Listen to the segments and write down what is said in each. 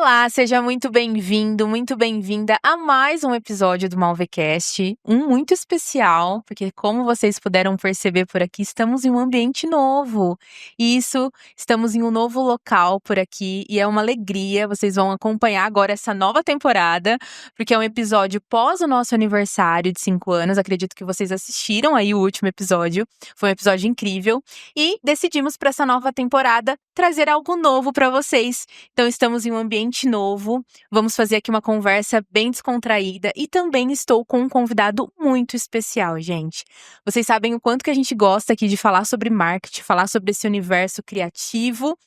Olá, seja muito bem-vindo, muito bem-vinda a mais um episódio do Malvecast, um muito especial, porque como vocês puderam perceber por aqui, estamos em um ambiente novo. Estamos em um novo local por aqui e é uma alegria, vocês vão acompanhar agora essa nova temporada, porque é um episódio pós o nosso aniversário de 5 anos, acredito que vocês assistiram aí o último episódio, foi um episódio incrível, e decidimos para essa nova temporada trazer algo novo para vocês. Então estamos em um ambiente novo, vamos fazer aqui uma conversa bem descontraída e também estou com um convidado muito especial, gente. Vocês sabem o quanto que a gente gosta aqui de falar sobre marketing, falar sobre esse universo criativo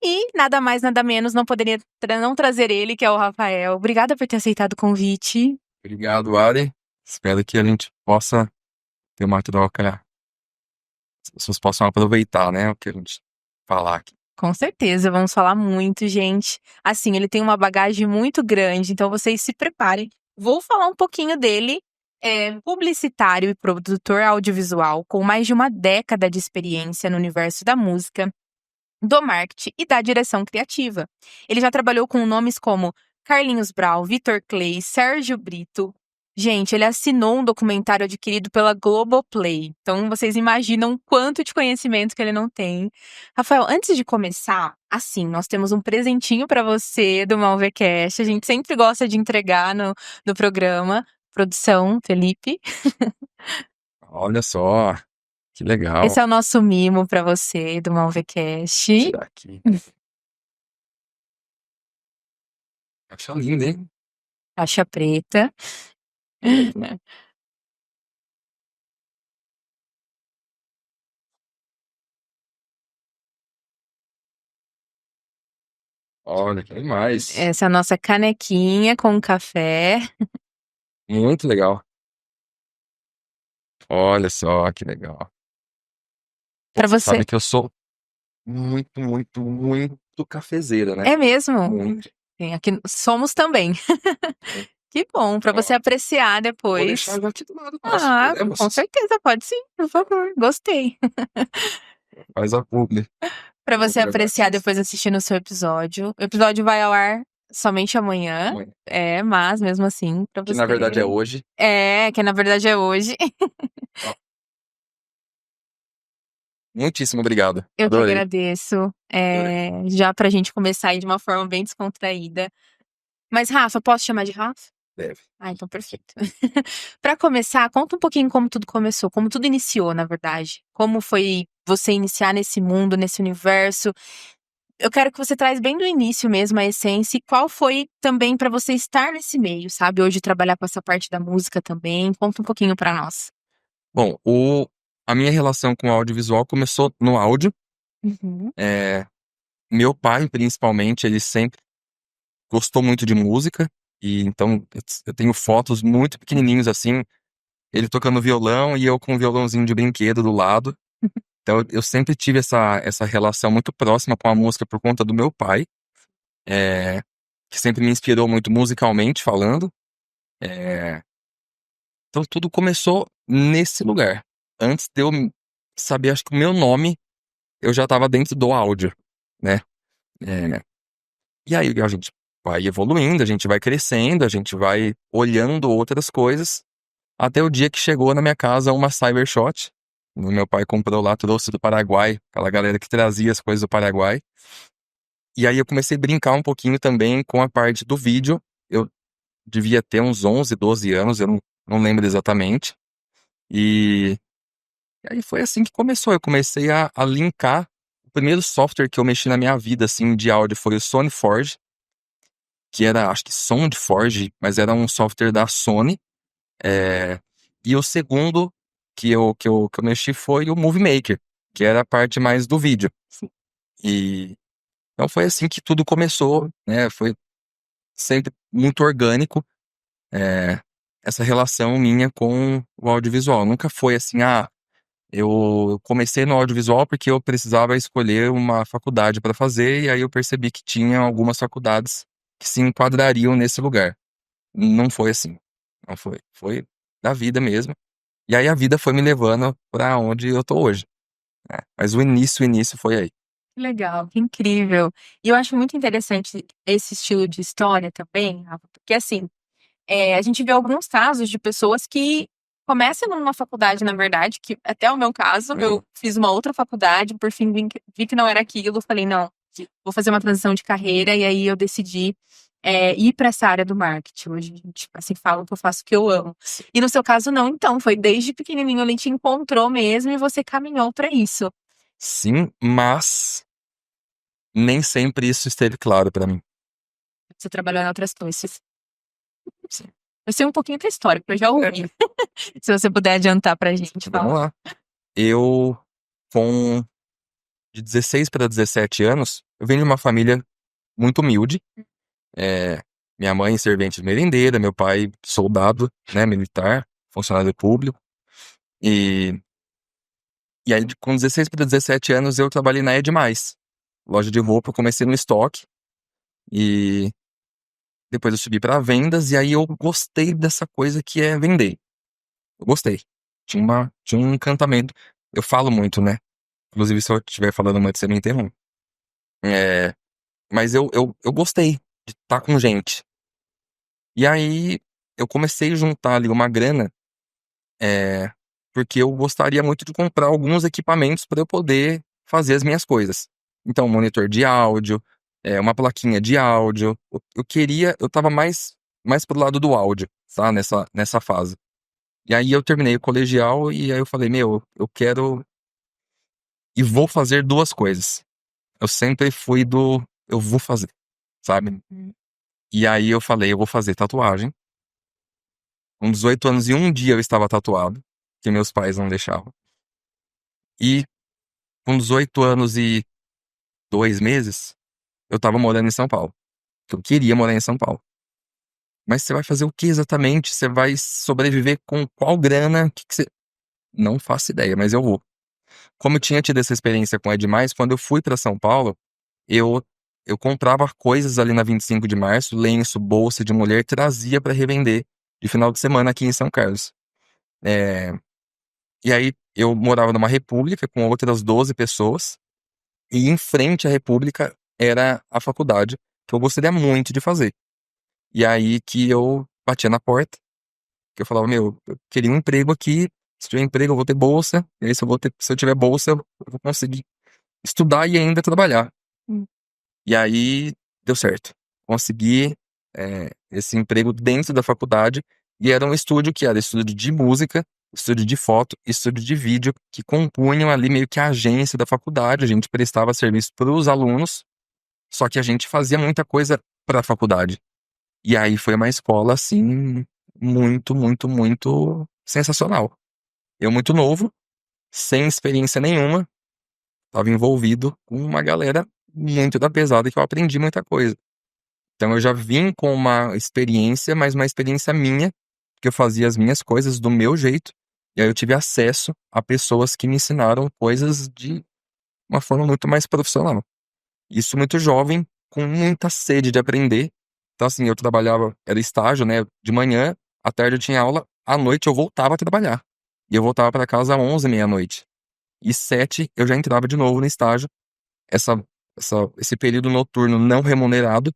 e nada mais, nada menos, não poderia não trazer ele, que é o Rafael. Obrigada por ter aceitado o convite. Obrigado, Ari. Espero que a gente possa ter uma troca. As pessoas possam aproveitar, né, o que a gente falar aqui. Com certeza, vamos falar muito, gente. Assim, ele tem uma bagagem muito grande, então vocês se preparem. Vou falar um pouquinho dele. É publicitário e produtor audiovisual com mais de uma década de experiência no universo da música, do marketing e da direção criativa. Ele já trabalhou com nomes como Carlinhos Brau, Vitor Clay, Sérgio Brito. Gente, ele assinou um documentário adquirido pela Globoplay. Então, vocês imaginam o quanto de conhecimento que ele não tem. Rafael, antes de começar, assim, nós temos um presentinho para você do Malvecast. A gente sempre gosta de entregar no programa. Produção, Felipe. Olha só, que legal. Esse é o nosso mimo para você do Malvecast. Vou tirar aqui. Acha lindo, hein? Caixa preta. Olha, que demais. Essa é a nossa canequinha com café. Muito legal. Olha só, que legal. Pra Você você. sabe que eu sou muito, muito, muito cafezeira, né? É mesmo? Muito. Sim, aqui somos também. Que bom, pra você Ó, apreciar vou depois. deixar já aqui do lado nosso. Ah, Podemos? com certeza, pode sim, por favor. Gostei. Faz a publi. Pra Vou você gravar apreciar aqui. depois assistindo o seu episódio. O episódio vai ao ar somente amanhã. Amanhã. Mas mesmo assim, pra Que você. na verdade é hoje. Que na verdade é hoje. Ó, muitíssimo obrigado. Eu que Adorei. agradeço. Adorei. Já pra gente começar aí de uma forma bem descontraída. Mas, Rafa, posso chamar de Rafa? Deve. Ah, então perfeito. Pra começar, conta um pouquinho como tudo começou, como tudo iniciou, na verdade. Como foi você iniciar nesse mundo, nesse universo. Eu quero que você traz bem do início mesmo a essência e qual foi também pra você estar nesse meio, sabe? Hoje trabalhar com essa parte da música também. Conta um pouquinho pra nós. Bom, a minha relação com o audiovisual começou no áudio. Uhum. Meu pai, principalmente, ele sempre gostou muito de música. E então eu tenho fotos muito pequenininhos assim, ele tocando violão e eu com um violãozinho de brinquedo do lado. Então eu sempre tive essa relação muito próxima com a música por conta do meu pai, é, que sempre me inspirou muito musicalmente falando. É, então tudo começou nesse lugar. Antes de eu saber, acho que o meu nome, eu já estava dentro do áudio, né? É, e aí a gente vai evoluindo, a gente vai crescendo, a gente vai olhando outras coisas, até o dia que chegou na minha casa uma Cybershot. O meu pai comprou lá, trouxe do Paraguai, aquela galera que trazia as coisas do Paraguai. E aí eu comecei a brincar um pouquinho também com a parte do vídeo. Eu devia ter uns 11, 12 anos, eu não lembro exatamente. E aí foi assim que começou. Eu comecei a linkar. O primeiro software que eu mexi na minha vida, assim, de áudio foi o SoundForge, que era, acho que SoundForge, mas era um software da Sony. E o segundo que eu mexi foi o Movie Maker, que era a parte mais do vídeo. E então foi assim que tudo começou, né? Foi sempre muito orgânico, essa relação minha com o audiovisual. Nunca foi assim, eu comecei no audiovisual porque eu precisava escolher uma faculdade para fazer, e aí eu percebi que tinha algumas faculdades que se enquadrariam nesse lugar. Não foi assim. Não foi. Foi da vida mesmo. E aí a vida foi me levando pra onde eu tô hoje, né? Mas o início foi aí. Que legal, que incrível. E eu acho muito interessante esse estilo de história também, Rafa, porque assim, a gente vê alguns casos de pessoas que começam numa faculdade, na verdade, que até o meu caso, eu fiz uma outra faculdade, por fim vi que não era aquilo, falei, não, vou fazer uma transição de carreira, e aí eu decidi ir para essa área do marketing. Hoje a gente, assim, fala que eu faço o que eu amo. E no seu caso, não, então, foi desde pequenininho, ele te encontrou mesmo e você caminhou para isso. Sim, mas nem sempre isso esteve claro pra mim. Você trabalhou em outras coisas. Sim. Eu sei um pouquinho da história, porque eu já ouvi. Se você puder adiantar pra gente, Vamos fala. lá. Eu, com de 16 para 17 anos, eu venho de uma família muito humilde. É, minha mãe, servente de merendeira, meu pai, soldado, né, militar, funcionário público. E, e aí, com 16 para 17 anos, eu trabalhei na Edmais, loja de roupa. Eu comecei no estoque e depois eu subi para vendas. E aí eu gostei dessa coisa que é vender. Eu gostei. Tinha um encantamento. Eu falo muito, né? Inclusive, se eu estiver falando muito, você me interrompe. É, mas eu gostei de estar com gente. E aí eu comecei a juntar ali uma grana, é, porque eu gostaria muito de comprar alguns equipamentos para eu poder fazer as minhas coisas. Então, um monitor de áudio, uma plaquinha de áudio. Eu tava mais pro lado do áudio, tá? Nessa fase. E aí eu terminei o colegial e aí eu falei, meu, eu quero e vou fazer duas coisas. Eu sempre fui eu vou fazer, sabe? Uhum. E aí eu falei, eu vou fazer tatuagem. Com 18 anos e um dia eu estava tatuado, que meus pais não deixavam. E com 18 anos e 2 meses, eu tava morando em São Paulo. Eu queria morar em São Paulo. Mas você vai fazer o que exatamente? Você vai sobreviver com qual grana? Que você... Não faço ideia, mas eu vou. Como eu tinha tido essa experiência com a Edmais, quando eu fui para São Paulo, eu eu comprava coisas ali na 25 de março, lenço, bolsa de mulher, trazia para revender de final de semana aqui em São Carlos. É, e aí eu morava numa república com outras 12 pessoas, e em frente à república era a faculdade, que eu gostaria muito de fazer. E aí que eu batia na porta, que eu falava, meu, eu queria um emprego aqui, se tiver emprego eu vou ter bolsa, e aí se eu tiver bolsa eu vou conseguir estudar e ainda trabalhar. E aí deu certo. Consegui esse emprego dentro da faculdade, e era um estúdio que era estúdio de música, estúdio de foto, estúdio de vídeo, que compunham ali meio que a agência da faculdade. A gente prestava serviço para os alunos, só que a gente fazia muita coisa para a faculdade. E aí foi uma escola assim muito, muito, muito sensacional. Eu muito novo, sem experiência nenhuma, estava envolvido com uma galera muito da pesada que eu aprendi muita coisa. Então eu já vim com uma experiência, mas uma experiência minha, que eu fazia as minhas coisas do meu jeito, e aí eu tive acesso a pessoas que me ensinaram coisas de uma forma muito mais profissional. Isso muito jovem, com muita sede de aprender. Então assim, eu trabalhava, era estágio, né, de manhã, à tarde eu tinha aula, à noite eu voltava a trabalhar. E eu voltava para casa às 11, meia-noite. E 7 eu já entrava de novo no estágio, essa, esse período noturno não remunerado.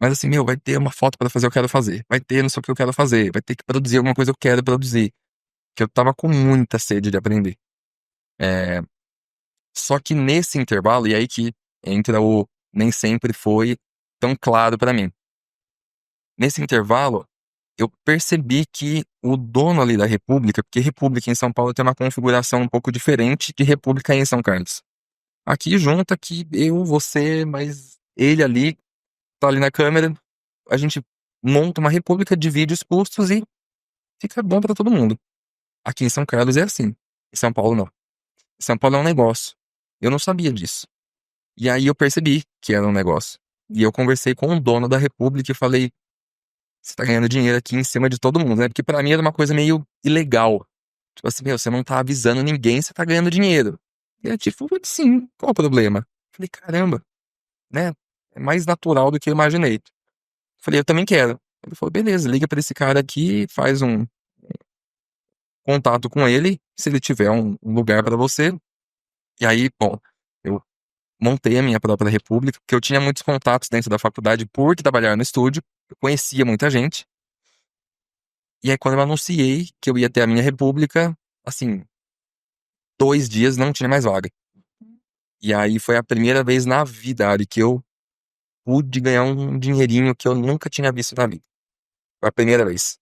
Mas assim, meu, vai ter uma foto pra fazer, eu quero fazer. Vai ter não sei o que eu quero fazer. Vai ter que produzir alguma coisa, eu quero produzir. Que eu tava com muita sede de aprender. É, só que nesse intervalo, e aí que entra o nem sempre foi tão claro pra mim. Nesse intervalo, eu percebi que o dono ali da República, porque República em São Paulo tem uma configuração um pouco diferente de República em São Carlos. Aqui junta que eu, você, mas ele ali, tá ali na câmera, a gente monta uma república, divide os custos e fica bom pra todo mundo. Aqui em São Carlos é assim. Em São Paulo não. Em São Paulo é um negócio. Eu não sabia disso. E aí eu percebi que era um negócio. E eu conversei com o dono da república e falei: você tá ganhando dinheiro aqui em cima de todo mundo, né? Porque pra mim era uma coisa meio ilegal. Tipo assim, meu, você não tá avisando ninguém, você tá ganhando dinheiro. E é tipo, sim, qual o problema? Falei, caramba, né? É mais natural do que eu imaginei. Falei, eu também quero. Ele falou, beleza, liga pra esse cara aqui, faz um contato com ele, se ele tiver um lugar pra você. E aí, bom, eu montei a minha própria república, porque eu tinha muitos contatos dentro da faculdade por trabalhar no estúdio, eu conhecia muita gente. E aí, quando eu anunciei que eu ia ter a minha república, assim, 2 dias não tinha mais vaga. E aí foi a primeira vez na vida, Ari, que eu pude ganhar um dinheirinho que eu nunca tinha visto na vida. Foi a primeira vez.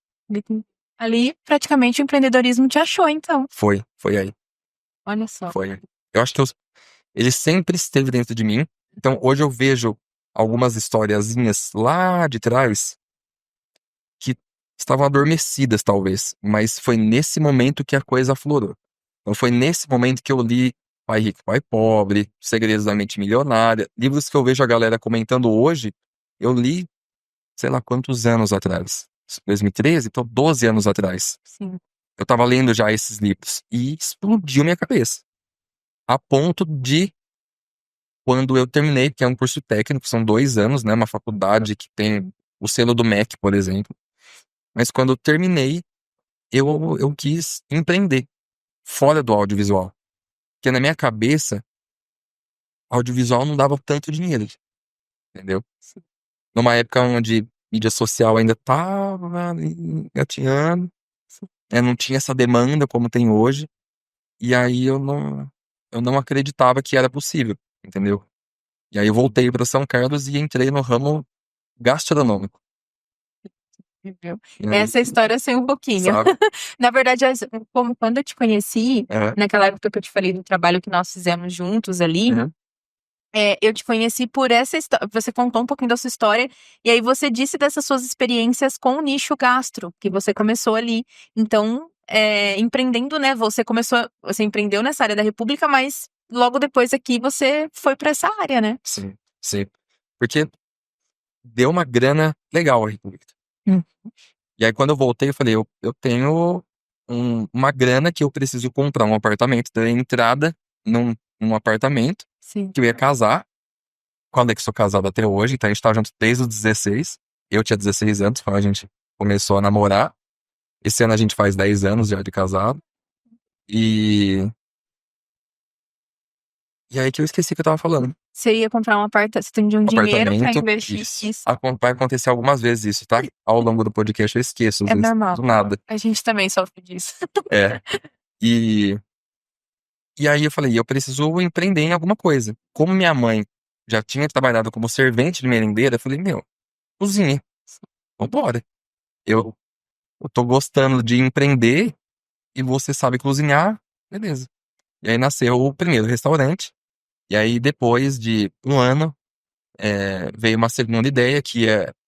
Ali, praticamente, o empreendedorismo te achou, então. Foi aí, Olha só. foi aí. Eu acho que ele sempre esteve dentro de mim. Então, hoje eu vejo algumas historiazinhas lá de trás que estavam adormecidas, talvez. Mas foi nesse momento que a coisa aflorou. Então, foi nesse momento que eu li Pai Rico, Pai Pobre, Segredos da Mente Milionária. Livros que eu vejo a galera comentando hoje, eu li, sei lá quantos anos atrás. 2013, então 12 anos atrás. Sim. Eu tava lendo já esses livros e explodiu minha cabeça. A ponto de, quando eu terminei, que é um curso técnico, são 2 anos, né? Uma faculdade que tem o selo do MEC, por exemplo. Mas quando eu terminei, eu quis empreender fora do audiovisual. Porque na minha cabeça, audiovisual não dava tanto dinheiro, entendeu? Numa época onde mídia social ainda tava engatinhando, não tinha essa demanda como tem hoje. E aí eu não acreditava que era possível, entendeu? E aí eu voltei para São Carlos e entrei no ramo gastronômico. Entendeu? E aí, Essa história eu sei um pouquinho. sabe? Na verdade, como quando eu te conheci, É. naquela época que eu te falei do trabalho que nós fizemos juntos ali, Uhum. eu te conheci por essa história. Você contou um pouquinho da sua história, e aí você disse dessas suas experiências com o nicho gastro, que você começou ali. Então, empreendendo, né? Você empreendeu nessa área da República, mas logo depois aqui você foi para essa área, né? Sim, sim. Porque deu uma grana legal a República. Hum. E aí quando eu voltei, eu falei, eu tenho uma grana que eu preciso comprar um apartamento. Dei entrada num apartamento, Sim. que eu ia casar. Quando é que sou casado até hoje? Então a gente tá junto desde os 16. Eu tinha 16 anos quando a gente começou a namorar. Esse ano a gente faz 10 anos já de casado. E aí que eu esqueci o que eu tava falando. Você ia comprar um apartamento, você tem um dinheiro para Apartamento, investir isso. isso. Vai acontecer algumas vezes isso, tá? Ao longo do podcast eu esqueço, às É vezes, normal. do nada. A gente também sofre disso. É. E aí eu falei, eu preciso empreender em alguma coisa. Como minha mãe já tinha trabalhado como servente de merendeira, eu falei, meu, cozinha. Vambora. Eu tô gostando de empreender e você sabe cozinhar, beleza. E aí nasceu o primeiro restaurante. E aí depois de um ano, veio uma segunda ideia,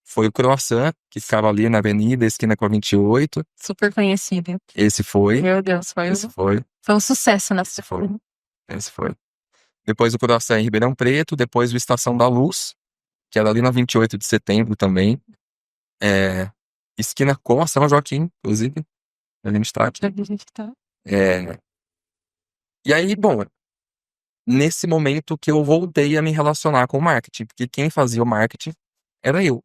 foi o Croissant, que ficava ali na avenida, esquina com a 28. Super conhecido. Esse foi. Meu Deus, Esse foi. foi um sucesso nessa Esse foi. Esse foi. Depois o Croissant em Ribeirão Preto, depois o Estação da Luz, que era ali na 28 de setembro também. Esquina com a São Joaquim, inclusive. A gente tá aqui. E aí, bom, nesse momento que eu voltei a me relacionar com o marketing, porque quem fazia o marketing era eu.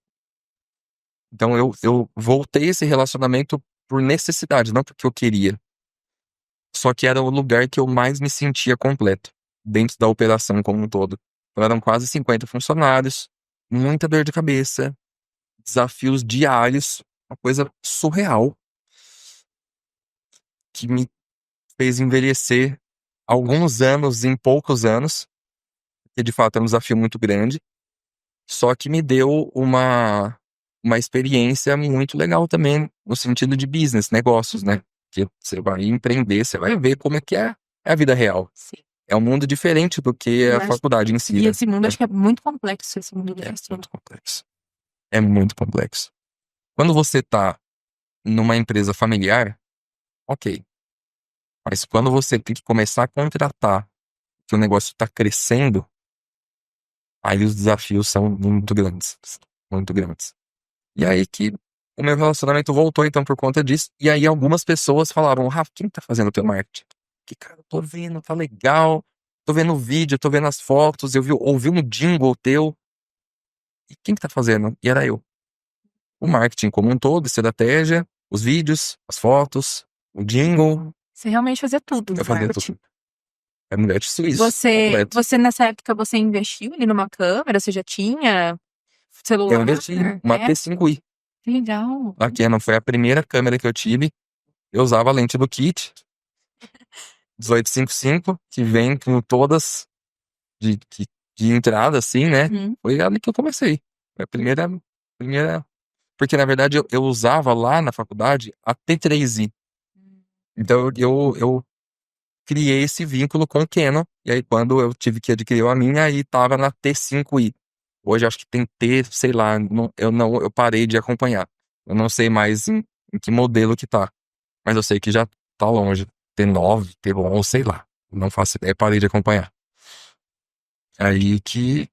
Então eu voltei esse relacionamento por necessidade, não porque eu queria. Só que era o lugar que eu mais me sentia completo, dentro da operação como um todo. Então, eram quase 50 funcionários, muita dor de cabeça, desafios diários, uma coisa surreal, que me fez envelhecer alguns anos em poucos anos, que de fato é um desafio muito grande, só que me deu uma experiência muito legal também, no sentido de business, negócios, né? Que você vai empreender, você vai ver como é que é a vida real. Sim. É um mundo diferente do que a faculdade em si. E né? esse mundo, acho que é muito complexo, esse mundo do É gastro. muito complexo. É muito complexo. Quando você tá numa empresa familiar, ok. Mas quando você tem que começar a contratar, que o negócio tá crescendo, aí os desafios são muito grandes. Muito grandes. E aí que o meu relacionamento voltou, então, por conta disso. E aí algumas pessoas falaram, Rafa, quem tá fazendo o teu marketing? Que, cara, eu tô vendo, tá legal. Tô vendo o vídeo, tô vendo as fotos, ouvi um jingle teu. E quem que tá fazendo? E era eu. O marketing como um todo, estratégia, os vídeos, as fotos, o jingle. Você realmente fazia tudo. Eu fazia tudo. Caminhonete suíço, Você, completo. você nessa época, você investiu ali numa câmera? Você já tinha Eu celular? investi uma É, T5i. que legal. A Canon foi a primeira câmera que eu tive. Eu usava a lente do kit, 1855, que vem com todas de, de, de entrada, assim, né? Uhum. Foi ali que eu comecei. Foi a primeira. Porque, na verdade, eu usava lá na faculdade a T3i. Então, eu criei esse vínculo com o Canon. E aí, quando eu tive que adquirir a minha, aí tava na T5i. Hoje, acho que tem T, sei lá, eu parei de acompanhar. Eu não sei mais em que modelo que tá. Mas eu sei que já tá longe. T9, T11, sei lá. Não faço ideia, parei de acompanhar. Aí que.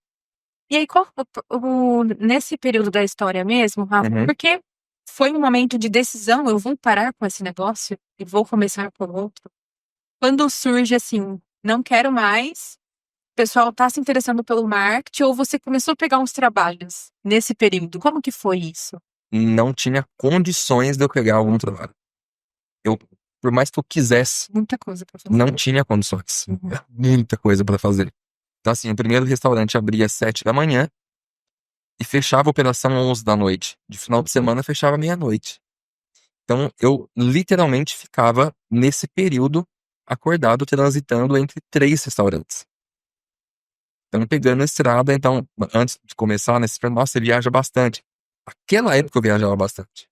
E aí, nesse período da história mesmo, Rafa, Uhum. porque foi um momento de decisão, eu vou parar com esse negócio e vou começar com outro. Quando surge assim, não quero mais, o pessoal tá se interessando pelo marketing, ou você começou a pegar uns trabalhos nesse período? Como que foi isso? Não tinha condições de eu pegar algum trabalho. Eu, por mais que eu quisesse, Muita coisa pra fazer. não tinha condições. Uhum. Era muita coisa pra fazer. Então, assim, o primeiro restaurante abria às 7 da manhã e fechava a operação às 11 da noite. De final de semana, fechava meia-noite. Então, eu literalmente ficava nesse período acordado, transitando entre 3 restaurantes. Então, pegando a estrada, então, antes de começar, nesse nossa, você viaja bastante. Aquela época eu viajava bastante.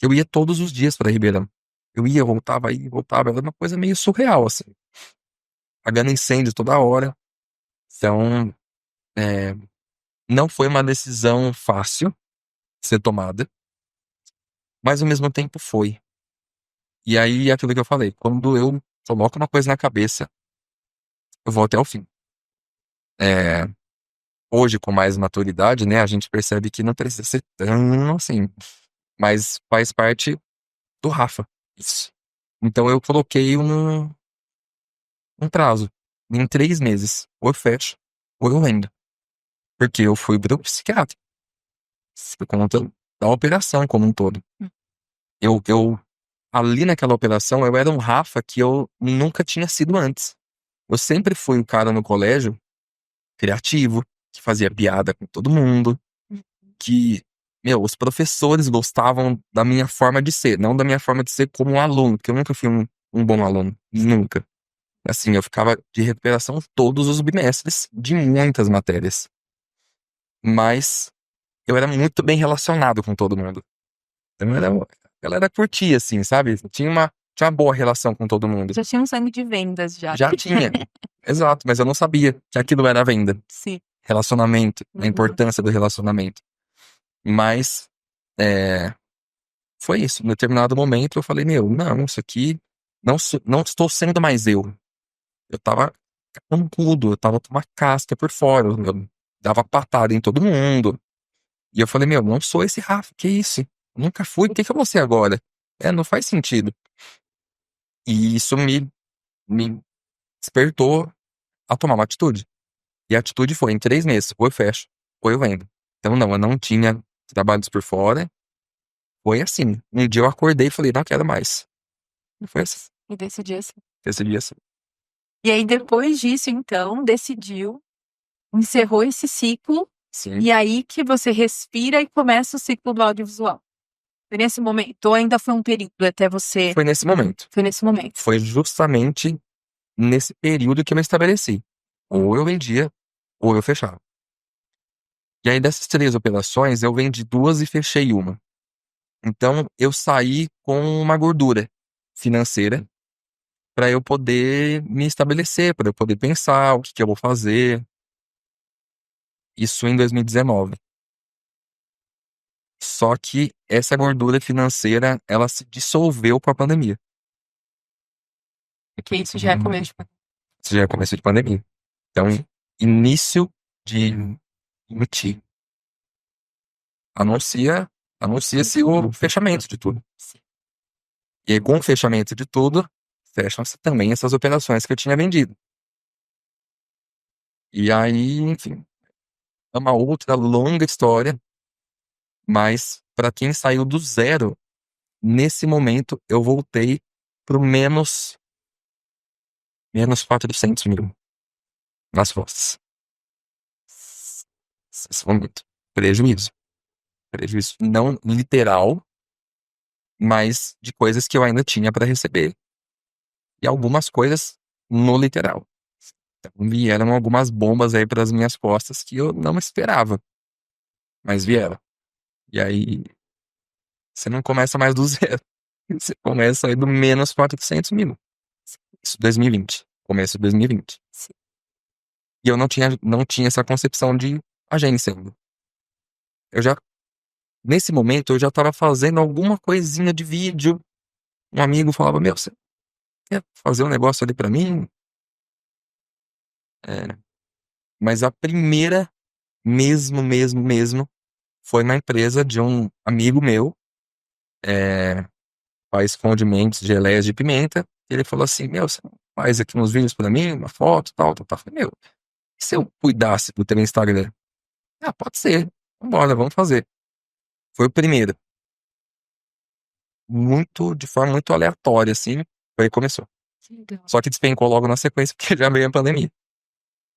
Eu ia todos os dias para Ribeirão. Eu ia, voltava, ia, voltava. Era uma coisa meio surreal, assim. Pagando incêndio toda hora. Então, é, não foi uma decisão fácil de ser tomada, mas ao mesmo tempo foi. E aí, aquilo que eu falei, quando eu coloco uma coisa na cabeça, eu vou até o fim. É, hoje, com mais maturidade, né, a gente percebe que não precisa ser tão assim, mas faz parte do Rafa, isso. Então eu coloquei um prazo. Em 3 meses, ou eu fecho, ou eu vendo. Porque eu fui pro psiquiatra. Por conta da operação como um todo. Eu, ali naquela operação, eu era um Rafa que eu nunca tinha sido antes. Eu sempre fui um cara no colégio criativo, que fazia piada com todo mundo, que, meu, os professores gostavam da minha forma de ser, não da minha forma de ser como um aluno, porque eu nunca fui um bom aluno, nunca. Assim, eu ficava de recuperação todos os bimestres, de muitas matérias. Mas eu era muito bem relacionado com todo mundo. Então, a galera curtia, assim, sabe? Tinha uma boa relação com todo mundo. Já tinha um sangue de vendas já. Já tinha. Exato, mas eu não sabia que aquilo era venda. Sim. Relacionamento, a Uhum. importância do relacionamento. Mas, foi isso. Em determinado momento eu falei, meu, não, isso aqui, não estou sendo mais eu. Eu tava carrancudo, eu tava com uma casca por fora, eu dava patada em todo mundo. E eu falei, meu, não sou esse Rafa, que isso? Eu nunca fui, o que que eu vou ser agora? Não faz sentido. E isso me despertou a tomar uma atitude. E a atitude foi, em 3 meses, ou eu fecho, ou eu vendo. Então não, eu não tinha trabalhos por fora. Foi assim. Um dia eu acordei e falei, não quero mais. E foi assim. E decidi assim. Decidi assim. E aí, depois disso, então, decidiu, encerrou esse ciclo, Sim. e aí que você respira e começa o ciclo do audiovisual. Foi nesse momento, ou ainda foi um período até você. Foi nesse momento. Foi nesse momento. Foi justamente nesse período que eu me estabeleci. Ou eu vendia, ou eu fechava. E aí, dessas 3 operações, eu vendi 2 e fechei uma. Então, eu saí com uma gordura financeira para eu poder me estabelecer, para eu poder pensar o que que eu vou fazer. Isso em 2019. Só que essa gordura financeira, ela se dissolveu com a pandemia. Porque isso já é começo. Isso já é começo de pandemia. Então, início de emitir. Anuncia-se o fechamento de tudo. E aí, com o fechamento de tudo, fecham-se também essas operações que eu tinha vendido. E aí, enfim, é uma outra longa história, mas para quem saiu do zero, nesse momento eu voltei pro menos 400 mil nas costas. Isso foi muito. Prejuízo. Prejuízo não literal, mas de coisas que eu ainda tinha para receber. E algumas coisas no literal. Então, vieram algumas bombas aí para as minhas costas que eu não esperava. Mas vieram. E aí, você não começa mais do zero. Você começa aí do menos 400 mil. Isso 2020. Começo de 2020. Sim. E eu não tinha essa concepção de agência ainda. Nesse momento, eu já estava fazendo alguma coisinha de vídeo. Um amigo falava, meu, você quer fazer um negócio ali pra mim? Mas a primeira, mesmo, foi na empresa de um amigo meu, faz condimentos, geleias de pimenta. Ele falou assim, meu, você faz aqui uns vídeos pra mim, uma foto, tal. Eu falei, meu, e se eu cuidasse do teu Instagram? Ah, pode ser. Vambora, vamos fazer. Foi o primeiro. De forma muito aleatória, assim, foi aí que começou. Só que despencou logo na sequência, porque já veio a pandemia.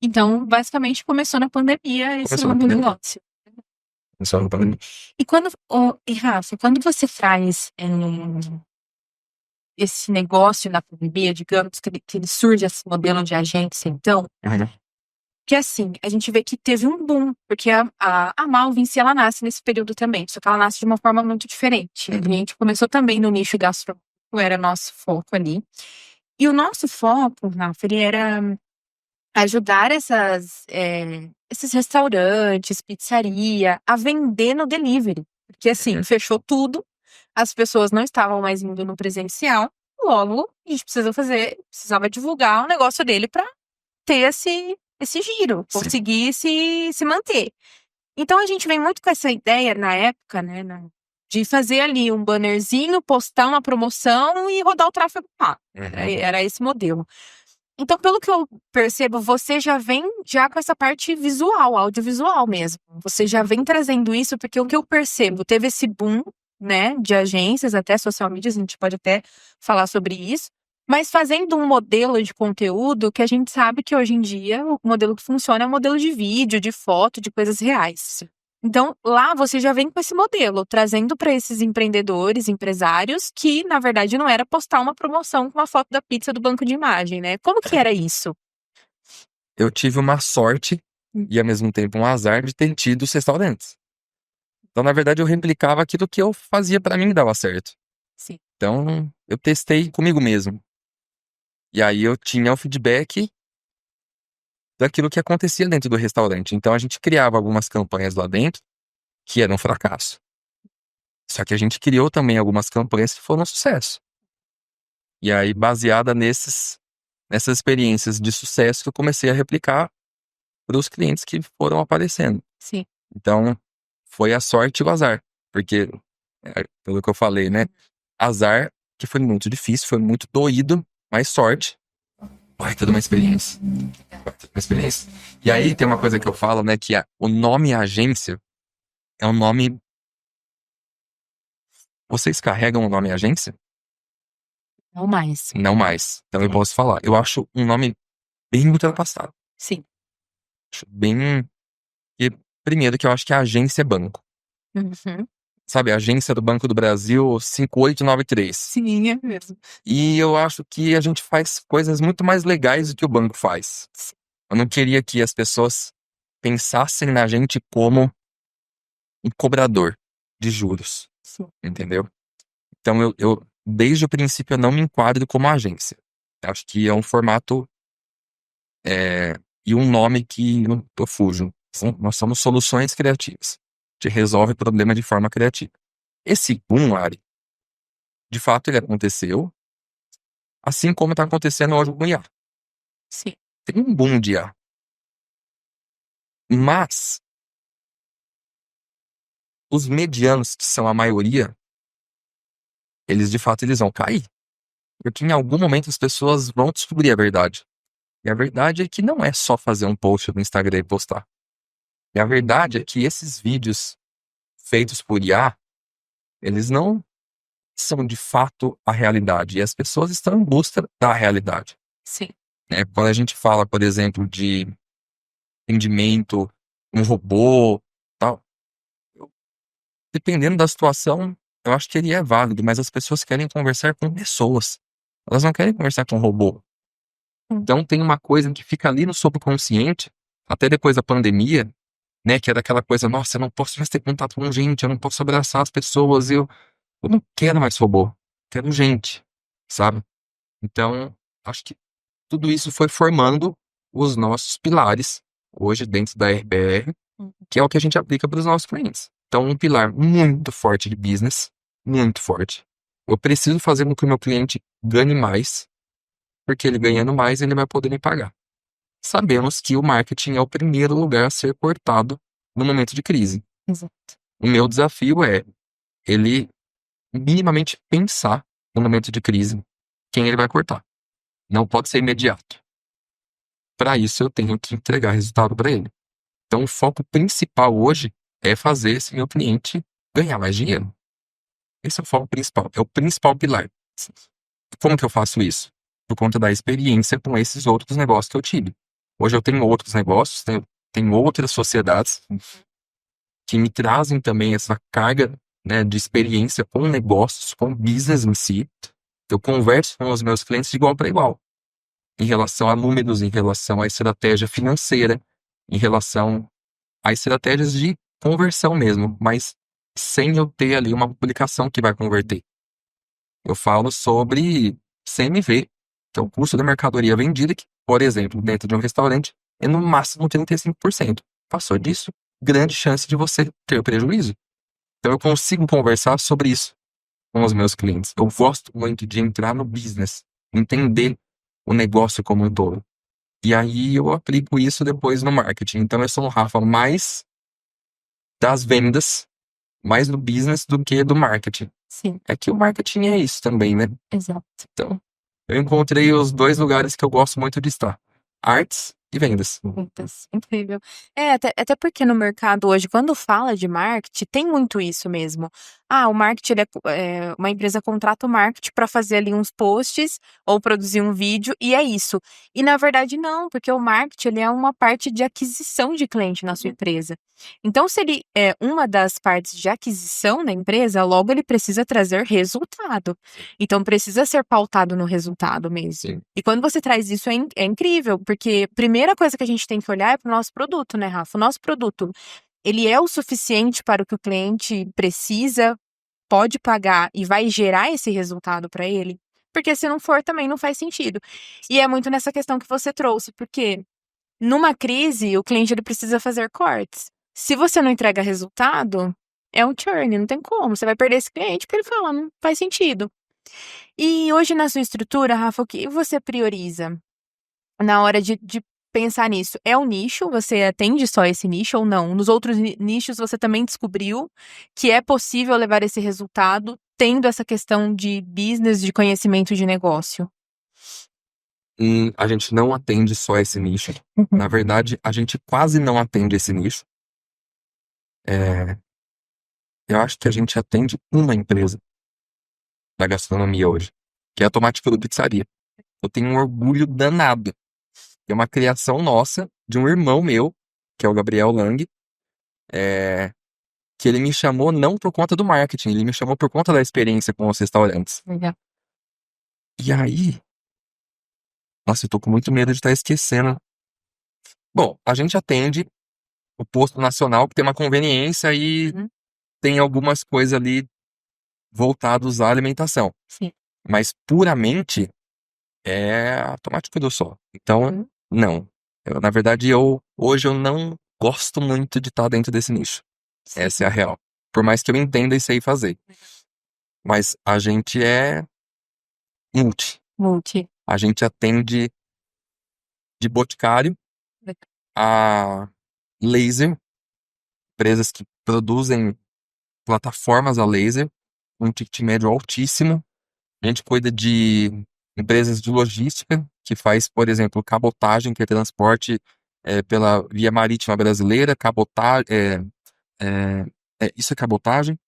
Então, basicamente, começou na pandemia esse Começou na novo pandemia. negócio. Começou na pandemia. E Rafa, quando você faz esse negócio na pandemia, digamos que ele surge esse modelo de agência, então, que assim, a gente vê que teve um boom, porque a Malva em si, ela nasce nesse período também, só que ela nasce de uma forma muito diferente. A gente começou também no nicho gastronômico, era nosso foco ali. E o nosso foco, Rafa, ele era ajudar esses restaurantes, pizzaria, a vender no delivery. Porque assim, fechou tudo, as pessoas não estavam mais indo no presencial, logo a gente precisava divulgar o negócio dele para ter esse giro, conseguir se manter. Então a gente vem muito com essa ideia na época, né, de fazer ali um bannerzinho, postar uma promoção e rodar o tráfego pago. Era esse modelo. Então, pelo que eu percebo, você já vem com essa parte visual, audiovisual mesmo. Você já vem trazendo isso, porque o que eu percebo, teve esse boom, né, de agências, até social media, a gente pode até falar sobre isso, mas fazendo um modelo de conteúdo que a gente sabe que hoje em dia o modelo que funciona é o modelo de vídeo, de foto, de coisas reais. Então, lá você já vem com esse modelo, trazendo para esses empreendedores, empresários, que na verdade não era postar uma promoção com uma foto da pizza do banco de imagem, né? Como que era isso? Eu tive uma sorte e ao mesmo tempo um azar de ter tido os restaurantes. Então, na verdade, eu replicava aquilo que eu fazia pra mim e dava certo. Sim. Então, eu testei comigo mesmo. E aí eu tinha o feedback daquilo que acontecia dentro do restaurante. Então, a gente criava algumas campanhas lá dentro que eram um fracasso. Só que a gente criou também algumas campanhas que foram um sucesso. E aí, baseada nessas experiências de sucesso, que eu comecei a replicar para os clientes que foram aparecendo. Sim. Então, foi a sorte e o azar. Porque, pelo que eu falei, né? Azar, que foi muito difícil, foi muito doído, mas sorte. Vai toda uma experiência. E aí tem uma coisa que eu falo, né? Que o nome agência é um nome. Vocês carregam o nome agência? Não mais. Não mais. Então eu posso falar. Eu acho um nome bem ultrapassado. Sim. Acho bem. E, primeiro, que eu acho que a agência é banco. Sabe, a agência do Banco do Brasil 5893. Sim, é mesmo. E eu acho que a gente faz coisas muito mais legais do que o banco faz. Eu não queria que as pessoas pensassem na gente como um cobrador de juros. Sim. Entendeu? Então eu desde o princípio eu não me enquadro como agência. Eu acho que é um formato e um nome que eu fujo. Nós somos soluções criativas. A gente resolve problema de forma criativa. Esse boom, Ari, de fato ele aconteceu, assim como está acontecendo hoje com o IA. Sim. Tem um boom de IA. Mas os medianos, que são a maioria, eles de fato eles vão cair. Porque em algum momento as pessoas vão descobrir a verdade. E a verdade é que não é só fazer um post no Instagram e postar. E a verdade é que esses vídeos feitos por IA, eles não são de fato a realidade. E as pessoas estão em busca da realidade. Sim. né? Quando a gente fala, por exemplo, de atendimento, um robô, tal, eu- dependendo da situação, eu acho que ele é válido, mas as pessoas querem conversar com pessoas. Elas não querem conversar com robô. Hum. Então tem uma coisa que fica ali no subconsciente, até depois da pandemia, né? Que era aquela coisa, nossa, eu não posso mais ter contato com gente, eu não posso abraçar as pessoas, eu não quero mais robô, quero gente, sabe? Então, acho que tudo isso foi formando os nossos pilares hoje dentro da RBR, Hum. que é o que a gente aplica para os nossos clientes. Então, um pilar muito forte de business, muito forte. Eu preciso fazer com que o meu cliente ganhe mais, porque ele ganhando mais, ele vai poder me pagar. Sabemos que o marketing é o primeiro lugar a ser cortado no momento de crise. Exato. O meu desafio é ele minimamente pensar no momento de crise quem ele vai cortar. Não pode ser imediato. Para isso, eu tenho que entregar resultado para ele. Então, o foco principal hoje é fazer esse meu cliente ganhar mais dinheiro. Esse é o foco principal, é o principal pilar. Como que eu faço isso? Por conta da experiência com esses outros negócios que eu tive. Hoje eu tenho outros negócios, tenho outras sociedades que me trazem também essa carga, né, de experiência com negócios, com business em si. Eu converso com os meus clientes de igual para igual, em relação a números, em relação à estratégia financeira, em relação a estratégias de conversão mesmo, mas sem eu ter ali uma publicação que vai converter. Eu falo sobre CMV, que é o custo da mercadoria vendida, que, por exemplo, dentro de um restaurante, é no máximo 35%. Passou disso, grande chance de você ter prejuízo. Então eu consigo conversar sobre isso com os meus clientes. Eu gosto muito de entrar no business, entender o negócio como um todo. E aí eu aplico isso depois no marketing. Então eu sou um Rafa mais das vendas, mais do business do que do marketing. Sim, É que o marketing é isso também, né? exato. Então, eu encontrei os dois lugares que eu gosto muito de estar: artes e vendas. Muitas. Incrível. É, até porque no mercado hoje, quando fala de marketing, tem muito isso mesmo. Ah, o marketing, ele uma empresa contrata o marketing para fazer ali uns posts ou produzir um vídeo e é isso. E na verdade não, porque o marketing, ele é uma parte de aquisição de cliente na sua empresa. Então, se ele é uma das partes de aquisição da empresa, logo ele precisa trazer resultado. Então, precisa ser pautado no resultado mesmo. Sim. E quando você traz isso, é incrível, porque a primeira coisa que a gente tem que olhar é para o nosso produto, né, Rafa? O nosso produto, ele é o suficiente para o que o cliente precisa, pode pagar e vai gerar esse resultado para ele? Porque se não for, também não faz sentido. E é muito nessa questão que você trouxe, porque numa crise, o cliente ele precisa fazer cortes. Se você não entrega resultado, é um churn, não tem como. Você vai perder esse cliente porque ele fala, não faz sentido. E hoje na sua estrutura, Rafa, o que você prioriza na hora de pensar nisso? É o nicho? Você atende só esse nicho ou não? Nos outros nichos você também descobriu que é possível levar esse resultado tendo essa questão de business, de conhecimento de negócio? A gente não atende só esse nicho. Na verdade, a gente quase não atende esse nicho. É, eu acho que a gente atende uma empresa da gastronomia hoje, que é a Tomate Cru Pizzaria. Eu tenho um orgulho danado. É uma criação nossa, de um irmão meu, que é o Gabriel Lang, é, que ele me chamou não por conta do marketing, ele me chamou por conta da experiência com os restaurantes. Legal. E aí, nossa, eu tô com muito medo de estar esquecendo. Bom, a gente atende o posto nacional que tem uma conveniência e Uhum. tem algumas coisas ali voltadas à alimentação. Sim. Mas puramente é automático do só. Então, Uhum. não. Na verdade, hoje eu não gosto muito de estar dentro desse nicho. Sim. Essa é a real. Por mais que eu entenda e sei fazer. Mas a gente é multi. Multi. A gente atende de boticário a laser, empresas que produzem plataformas a laser, um ticket médio altíssimo. A gente cuida de empresas de logística, que faz, por exemplo, cabotagem, que é transporte pela via marítima brasileira, isso é cabotagem,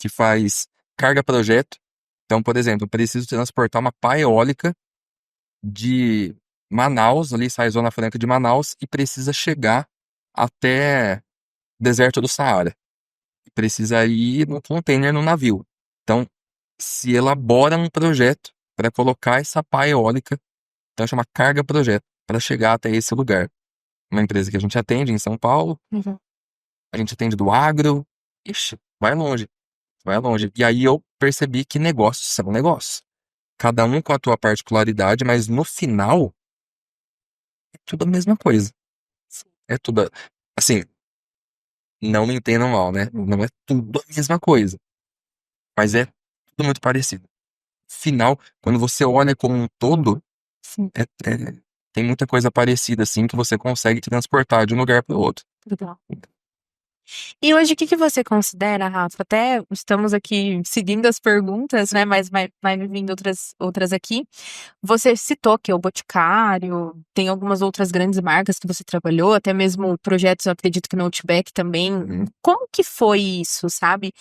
que faz carga projeto. Então, por exemplo, eu preciso transportar uma pá eólica de Manaus, ali sai a Zona Franca de Manaus e precisa chegar até deserto do Saara. Precisa ir no container no navio. Então, se elabora um projeto para colocar essa pá eólica, então chama carga projeto, para chegar até esse lugar. Uma empresa que a gente atende em São Paulo, Uhum. a gente atende do agro, ixi, vai longe, vai longe. E aí eu percebi que negócios são negócios. Cada um com a tua particularidade, mas no final é tudo a mesma coisa. É tudo, assim, não me entendam mal, né? Não é tudo a mesma coisa, mas é tudo muito parecido. Final, quando você olha como um todo, Sim, tem muita coisa parecida, assim, que você consegue transportar de um lugar para o outro. legal. E hoje, o que que você considera, Rafa? Até estamos aqui seguindo as perguntas, né? Mas vai me vindo outras aqui. Você citou que é o Boticário, tem algumas outras grandes marcas que você trabalhou, até mesmo projetos, eu acredito que no Outback também. Uhum. Como que foi isso, sabe?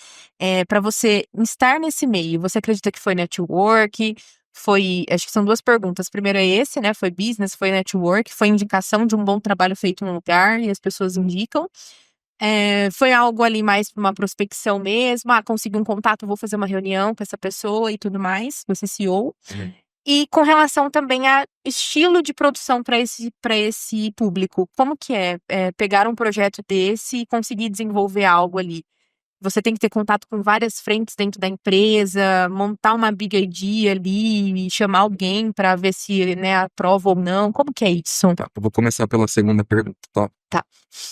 Para você estar nesse meio, você acredita que foi network? Foi, acho que são duas perguntas. Primeiro é esse, né? Foi business, foi network, foi indicação de um bom trabalho feito em um lugar e as pessoas indicam. Foi algo ali mais para uma prospecção mesmo, consegui um contato, vou fazer uma reunião com essa pessoa e tudo mais, você CEO. Uhum. E com relação também a estilo de produção para esse público, como que pegar um projeto desse e conseguir desenvolver algo ali? Você tem que ter contato com várias frentes dentro da empresa, montar uma big idea ali, e chamar alguém para ver se, né, aprova ou não. Como que é isso? Tá, eu vou começar pela segunda pergunta, tá? Tá.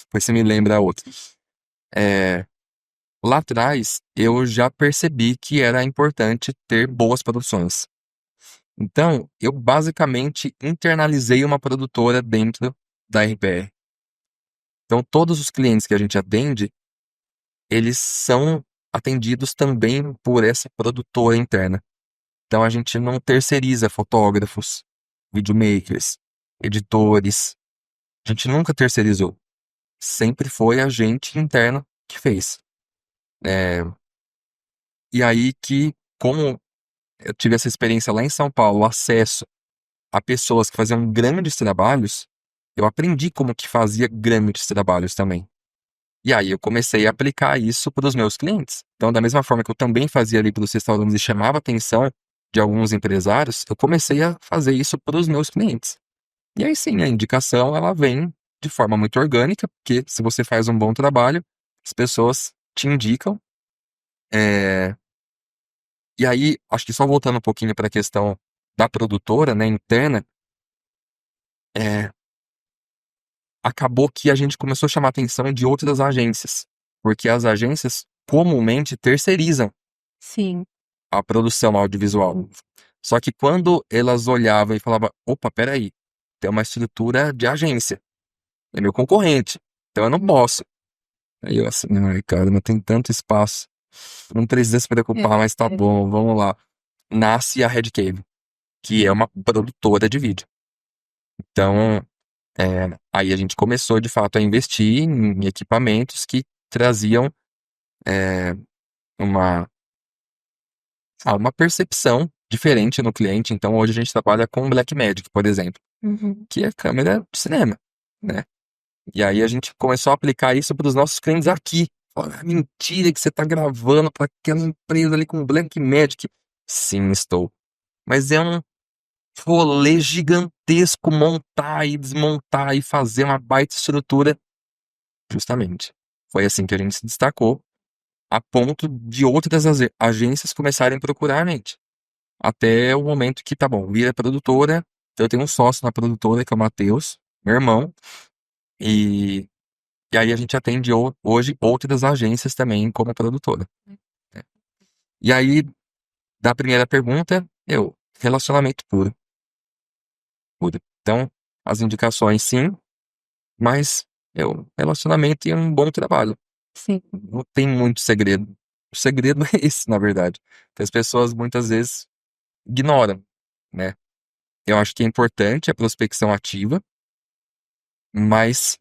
Depois você me lembra a outra. É, lá atrás, eu já percebi que era importante ter boas produções. Então, eu basicamente internalizei uma produtora dentro da RPR. Então, todos os clientes que a gente atende, eles são atendidos também por essa produtora interna. Então, a gente não terceiriza fotógrafos, videomakers, editores. A gente nunca terceirizou. Sempre foi a gente interno que fez. É, e aí que, como eu tive essa experiência lá em São Paulo, acesso a pessoas que faziam grandes trabalhos, eu aprendi como que fazia grandes trabalhos também. E aí eu comecei a aplicar isso para os meus clientes. Então, da mesma forma que eu também fazia ali para os restaurantes e chamava a atenção de alguns empresários, eu comecei a fazer isso para os meus clientes. E aí sim, a indicação ela vem de forma muito orgânica, porque se você faz um bom trabalho, as pessoas te indicam. É, E aí, acho que só voltando um pouquinho para a questão da produtora, né, interna, é, acabou que a gente começou a chamar a atenção de outras agências, porque as agências comumente terceirizam Sim. a produção audiovisual. Só que quando elas olhavam e falavam, opa, peraí, tem uma estrutura de agência, é meu concorrente, então eu não posso. Aí eu assim, ai cara, não tem tanto espaço, não precisa se preocupar, mas tá bom, vamos lá. Nasce a Red Cave, que é uma produtora de vídeo. Então, aí a gente começou de fato a investir em equipamentos que traziam é, uma, uma percepção diferente no cliente. Então, hoje a gente trabalha com Blackmagic, por exemplo, Uhum. que é câmera de cinema, né? E aí a gente começou a aplicar isso para os nossos clientes aqui. Fala, mentira que você está gravando para aquela empresa ali com Blackmagic. Sim, estou. Mas é um rolê gigantesco montar e desmontar e fazer uma baita estrutura. Justamente. Foi assim que a gente se destacou, a ponto de outras agências começarem a procurar a gente. Até o momento que, tá bom, vira produtora. Então eu tenho um sócio na produtora, que é o Matheus, meu irmão. E, e aí a gente atende hoje outras agências também como produtora, né? E aí, da primeira pergunta, relacionamento puro. Puro. Então, as indicações sim, mas relacionamento e um bom trabalho. Sim. Não tem muito segredo. O segredo é esse, na verdade. Que as pessoas muitas vezes ignoram, né? Eu acho que é importante a prospecção ativa, mas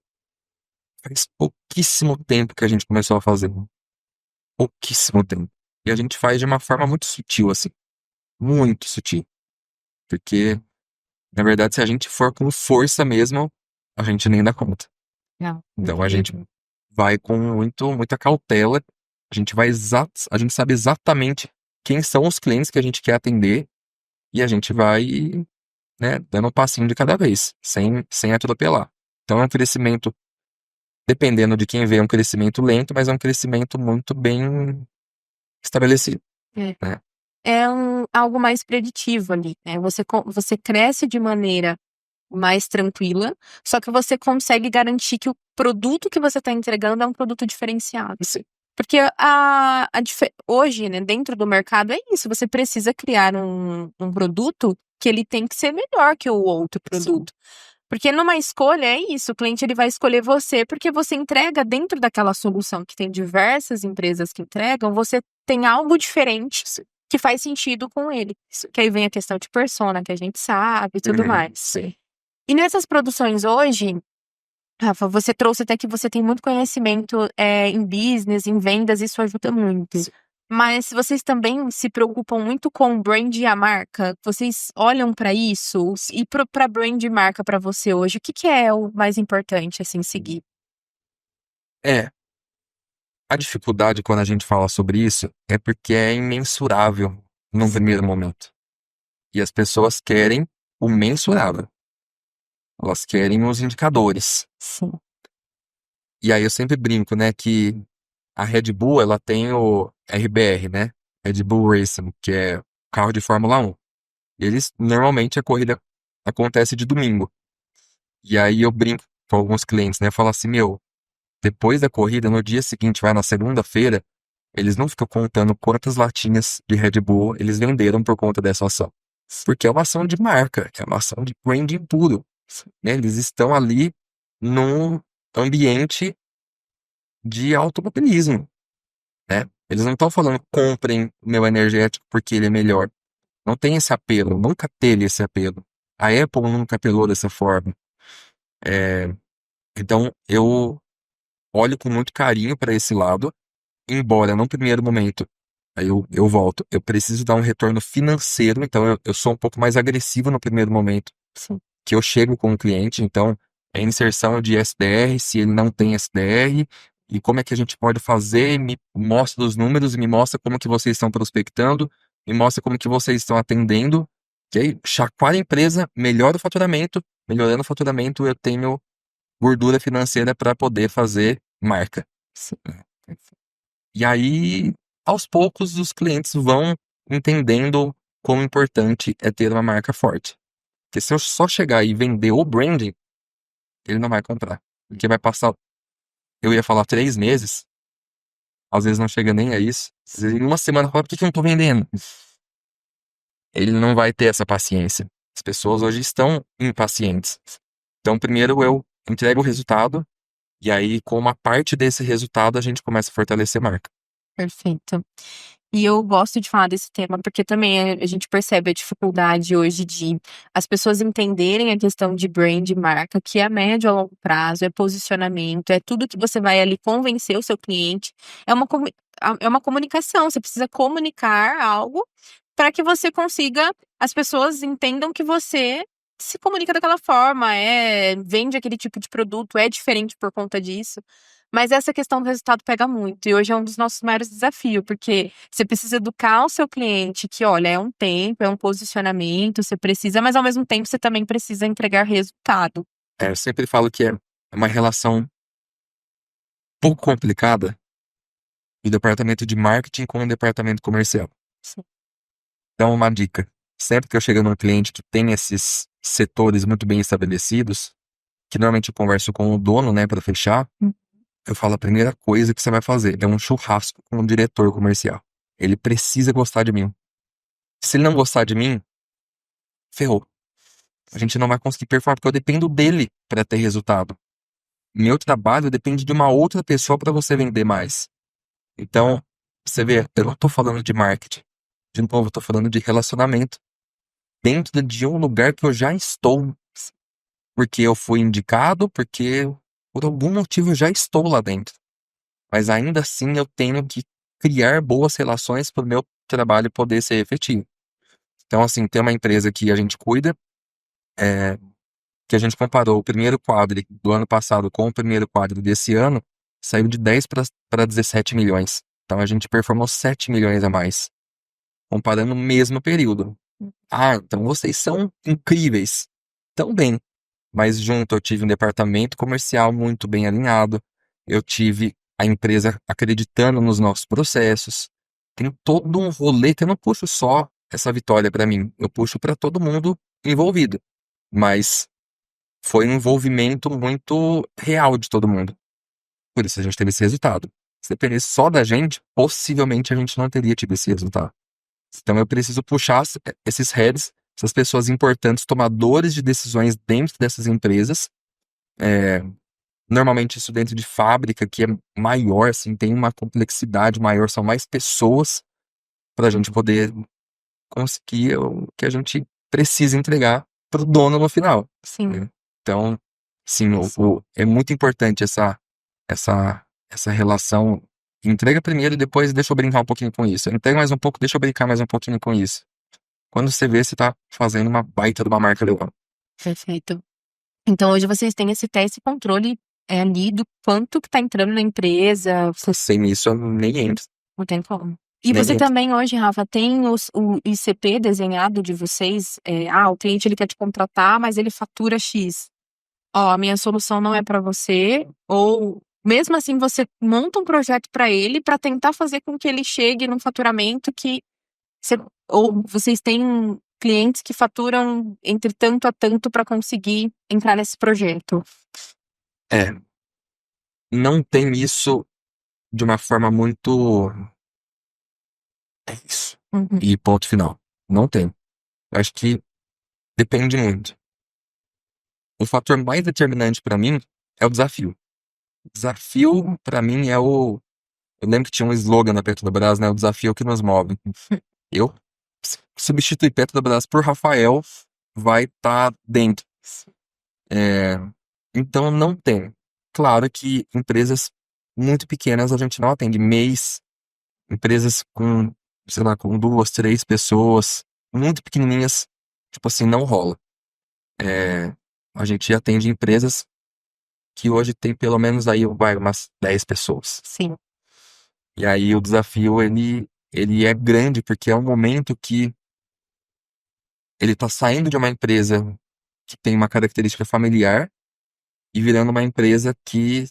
faz pouquíssimo tempo que a gente começou a fazer. Pouquíssimo tempo. E a gente faz de uma forma muito sutil, assim. Muito sutil. Porque Na verdade, se a gente for com força mesmo, a gente nem dá conta. Não, Então a gente vai com muita cautela. A gente sabe exatamente quem são os clientes que a gente quer atender e a gente vai, né, dando um passinho de cada vez, sem atropelar. Então é um crescimento, dependendo de quem vê, é um crescimento lento, mas é um crescimento muito bem estabelecido, É. né? É algo mais preditivo ali, né? Você cresce de maneira mais tranquila, só que você consegue garantir que o produto que você está entregando é um produto diferenciado. Sim. Porque hoje, né, dentro do mercado é isso, você precisa criar um produto que ele tem que ser melhor que o outro produto. Porque numa escolha é isso, o cliente ele vai escolher você porque você entrega dentro daquela solução que tem diversas empresas que entregam, você tem algo diferente Sim. que faz sentido com ele. Que aí vem a questão de persona, que a gente sabe e tudo mais. Sim. E nessas produções hoje, Rafa, você trouxe até que você tem muito conhecimento em business, em vendas, isso ajuda muito. Sim. Mas vocês também se preocupam muito com o brand e a marca? Vocês olham para isso? E para brand e marca para você hoje, o que é o mais importante assim seguir? É, a dificuldade quando a gente fala sobre isso é porque é imensurável num primeiro momento. E as pessoas querem o mensurável. Elas querem os indicadores. Sim. E aí eu sempre brinco, né, que a Red Bull, ela tem o RBR, né? Red Bull Racing, que é o carro de Fórmula 1. Eles, normalmente, a corrida acontece de domingo. E aí eu brinco com alguns clientes, né? Eu falo assim, meu, depois da corrida, no dia seguinte, vai na segunda-feira, eles não ficam contando quantas latinhas de Red Bull eles venderam por conta dessa ação. Porque é uma ação de marca, é uma ação de branding puro, né? Eles estão ali num ambiente de automobilismo, né? Eles não estão falando comprem o meu energético porque ele é melhor. Não tem esse apelo, nunca teve esse apelo. A Apple nunca apelou dessa forma. Então eu olho com muito carinho para esse lado, embora no primeiro momento, aí eu volto, eu preciso dar um retorno financeiro, então eu sou um pouco mais agressivo no primeiro momento, Sim. que eu chego com o cliente, então é inserção de SDR, se ele não tem SDR, e como é que a gente pode fazer, me mostra os números, me mostra como que vocês estão prospectando, me mostra como que vocês estão atendendo, que aí chacoalha a empresa, melhora o faturamento, melhorando o faturamento eu tenho gordura financeira para poder fazer marca. E aí, aos poucos, os clientes vão entendendo quão importante é ter uma marca forte. Porque se eu só chegar e vender o branding, ele não vai comprar. Porque vai passar, eu ia falar 3 meses, às vezes não chega nem a isso. Às vezes em uma semana fala, por que eu não tô vendendo? Ele não vai ter essa paciência. As pessoas hoje estão impacientes. Então, primeiro eu entrego o resultado, e aí, com uma parte desse resultado, a gente começa a fortalecer a marca. Perfeito. E eu gosto de falar desse tema, porque também a gente percebe a dificuldade hoje de as pessoas entenderem a questão de brand e marca, que é a médio a longo prazo, é posicionamento, é tudo que você vai ali convencer o seu cliente. É uma comunicação, você precisa comunicar algo para que você consiga, as pessoas entendam que você se comunica daquela forma, vende aquele tipo de produto, é diferente por conta disso. Mas essa questão do resultado pega muito, e hoje é um dos nossos maiores desafios, porque você precisa educar o seu cliente que, olha, é um tempo, é um posicionamento, você precisa, mas ao mesmo tempo você também precisa entregar resultado. Eu sempre falo que é uma relação um pouco complicada do departamento de marketing com o departamento comercial. Sim. Então, uma dica. Sempre que eu chego num cliente que tem esses setores muito bem estabelecidos, que normalmente eu converso com o dono, né, para fechar, eu falo a primeira coisa que você vai fazer é um churrasco com o diretor comercial. Ele precisa gostar de mim. Se ele não gostar de mim, ferrou. A gente não vai conseguir performar porque eu dependo dele para ter resultado. Meu trabalho depende de uma outra pessoa para você vender mais. Então, você vê, eu não tô falando de marketing. De novo, eu tô falando de relacionamento. Dentro de um lugar que eu já estou. Porque eu fui indicado, porque por algum motivo eu já estou lá dentro. Mas ainda assim eu tenho que criar boas relações para o meu trabalho poder ser efetivo. Então, assim, tem uma empresa que a gente cuida, que a gente comparou o primeiro quadro do ano passado com o primeiro quadro desse ano, saiu de 10 para 17 milhões. Então a gente performou 7 milhões a mais, comparando o mesmo período. Ah, então vocês são incríveis. Tão bem. Mas junto eu tive um departamento comercial muito bem alinhado, eu tive a empresa acreditando nos nossos processos. Tem todo um rolê que eu não puxo só essa vitória para mim, eu puxo para todo mundo envolvido. Mas foi um envolvimento muito real de todo mundo. Por isso a gente teve esse resultado. Se dependesse só da gente, possivelmente a gente não teria tido esse resultado. Então eu preciso puxar esses heads, essas pessoas importantes, tomadores de decisões dentro dessas empresas. Normalmente isso dentro de fábrica, que é maior, assim, tem uma complexidade maior, são mais pessoas para a gente poder conseguir o que a gente precisa entregar para o dono no final. Sim. Né? Então, sim, é muito importante essa relação. Entrega primeiro e depois deixa eu brincar um pouquinho com isso. Entrega mais um pouco, deixa eu brincar mais um pouquinho com isso. Quando você vê, você tá fazendo uma baita de uma marca legal. Perfeito. Então hoje vocês têm esse controle ali do quanto que tá entrando na empresa, Sem isso, eu nem entro. não tem como. E Nem você entro. também hoje, Rafa, tem o ICP desenhado de vocês? O cliente ele quer te contratar, mas ele fatura X. Ó, a minha solução não é para você, ou mesmo assim você monta um projeto para ele para tentar fazer com que ele chegue num faturamento que ou vocês têm clientes que faturam entre tanto a tanto para conseguir entrar nesse projeto. Não tem isso de uma forma muito. É isso. Uhum. E ponto final. Não tem. Acho que depende muito. O fator mais determinante para mim é o desafio. O desafio, para mim, é o. Eu lembro que tinha um slogan na Petrobras, né? O desafio que nos move. Eu substituir Petrobras por Rafael vai estar dentro. Então não tem. Claro que empresas muito pequenas a gente não atende. MEIs, empresas com, sei lá, com 2, 3 pessoas, muito pequenininhas, tipo assim, não rola. A gente atende empresas que hoje tem pelo menos aí umas 10 pessoas. Sim. E aí o desafio, ele é grande, porque é um momento que ele tá saindo de uma empresa que tem uma característica familiar e virando uma empresa que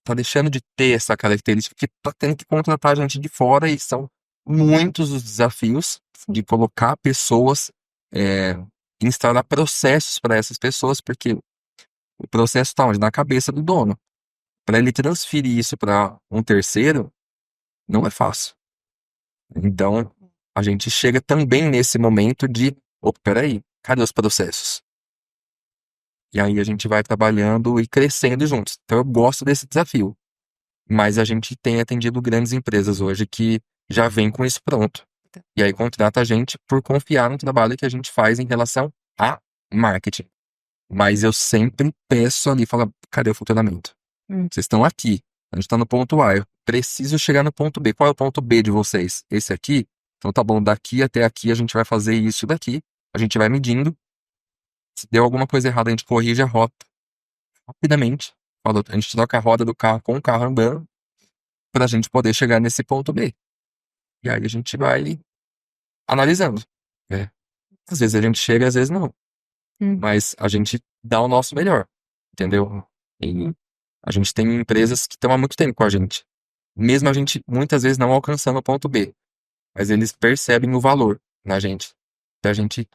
tá deixando de ter essa característica, que tá tendo que contratar gente de fora e são muitos os desafios de colocar pessoas, instaurar processos para essas pessoas, porque o processo está onde? Na cabeça do dono. Para ele transferir isso para um terceiro, não é fácil. Então, a gente chega também nesse momento de, peraí, cadê os processos? E aí a gente vai trabalhando e crescendo juntos. Então eu gosto desse desafio. Mas a gente tem atendido grandes empresas hoje que já vem com isso pronto. E aí contrata a gente por confiar no trabalho que a gente faz em relação a marketing. Mas eu sempre peço ali, falo, cadê o faturamento? Vocês estão aqui. A gente está no ponto A. Eu preciso chegar no ponto B. Qual é o ponto B de vocês? Esse aqui? Então tá bom, daqui até aqui a gente vai fazer isso daqui. A gente vai medindo. Se deu alguma coisa errada, a gente corrige a rota rapidamente. A gente troca a roda do carro com o carro andando para a gente poder chegar nesse ponto B. E aí a gente vai analisando. Né? Às vezes a gente chega, às vezes não. Mas a gente dá o nosso melhor. Entendeu? E a gente tem empresas que estão há muito tempo com a gente. Mesmo a gente muitas vezes não alcançando o ponto B. Mas eles percebem o valor na gente. Então a gente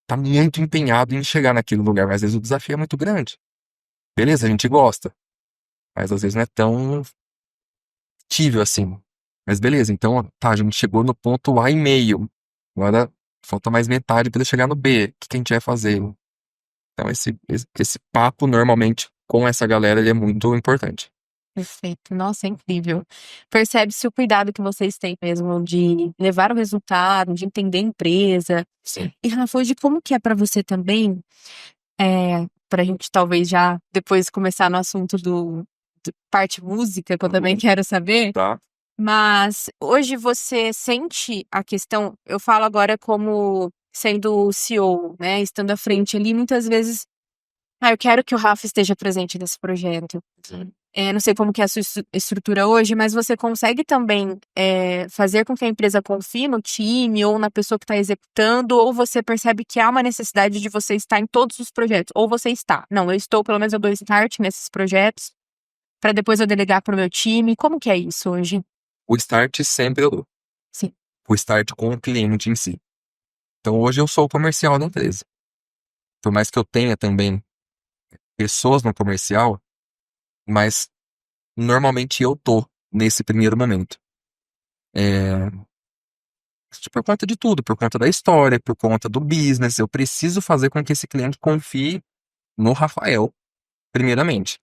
tá muito empenhado em chegar naquele lugar. Mas às vezes o desafio é muito grande. Beleza, a gente gosta. Mas às vezes não é tão factível assim. Mas beleza, então tá, a gente chegou no ponto A e meio. Agora falta mais metade para chegar no B. O que a gente vai fazer? Então esse papo normalmente com essa galera ele é muito importante. Perfeito. Nossa, é incrível. Percebe-se o cuidado que vocês têm mesmo de levar o resultado, de entender a empresa. Sim. E, Rafa, hoje como que é para você também, pra gente talvez já depois começar no assunto do parte música, que eu também quero saber. Tá. Mas hoje você sente a questão, eu falo agora como sendo o CEO, né, estando à frente ali, muitas vezes, eu quero que o Rafa esteja presente nesse projeto. Não sei como que é a sua estrutura hoje, mas você consegue também fazer com que a empresa confie no time ou na pessoa que está executando, ou você percebe que há uma necessidade de você estar em todos os projetos, ou você está. Não, eu estou, pelo menos eu dou start nesses projetos, para depois eu delegar para o meu time. Como que é isso hoje? O start sempre eu dou. Sim. O start com o cliente em si. Então hoje eu sou o comercial da empresa. Por mais que eu tenha também pessoas no comercial, mas normalmente eu tô nesse primeiro momento. Por conta de tudo, por conta da história, por conta do business, eu preciso fazer com que esse cliente confie no Rafael, primeiramente.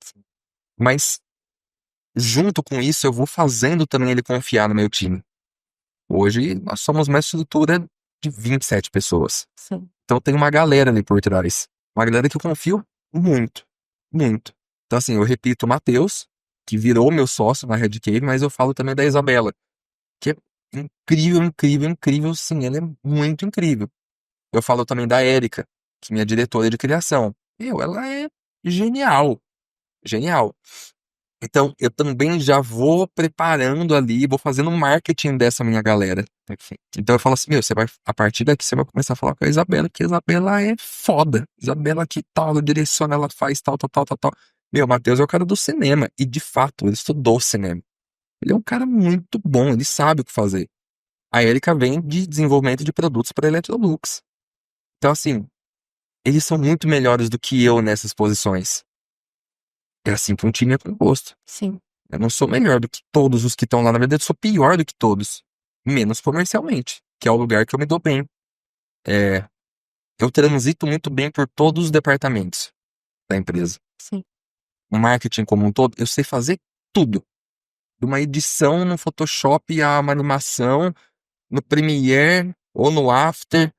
Mas junto com isso, eu vou fazendo também ele confiar no meu time. Hoje nós somos uma estrutura de 27 pessoas. Sim. Então tem uma galera ali por trás. Uma galera que eu confio muito, muito. Então assim, eu repito o Matheus, que virou meu sócio na Red Cave, mas eu falo também da Isabela, que é incrível, incrível, incrível, sim, ela é muito incrível. Eu falo também da Érica, que é minha diretora de criação. Ela é genial, genial. Então, eu também já vou preparando ali, vou fazendo marketing dessa minha galera. Perfeito. Então eu falo assim, você vai, a partir daqui você vai começar a falar com a Isabela, que a Isabela é foda. Isabela que tal, ela direciona, ela faz tal, tal, tal, tal, tal. O Matheus é o cara do cinema, e de fato, ele estudou cinema. Ele é um cara muito bom, ele sabe o que fazer. A Erika vem de desenvolvimento de produtos para Electrolux. Então, assim, eles são muito melhores do que eu nessas posições. É assim que um time é composto. Sim. Eu não sou melhor do que todos os que estão lá. Na verdade, eu sou pior do que todos. Menos comercialmente, que é o lugar que eu me dou bem. Eu transito muito bem por todos os departamentos da empresa. Sim. O marketing como um todo, eu sei fazer tudo. De uma edição no Photoshop a uma animação, no Premiere ou no After,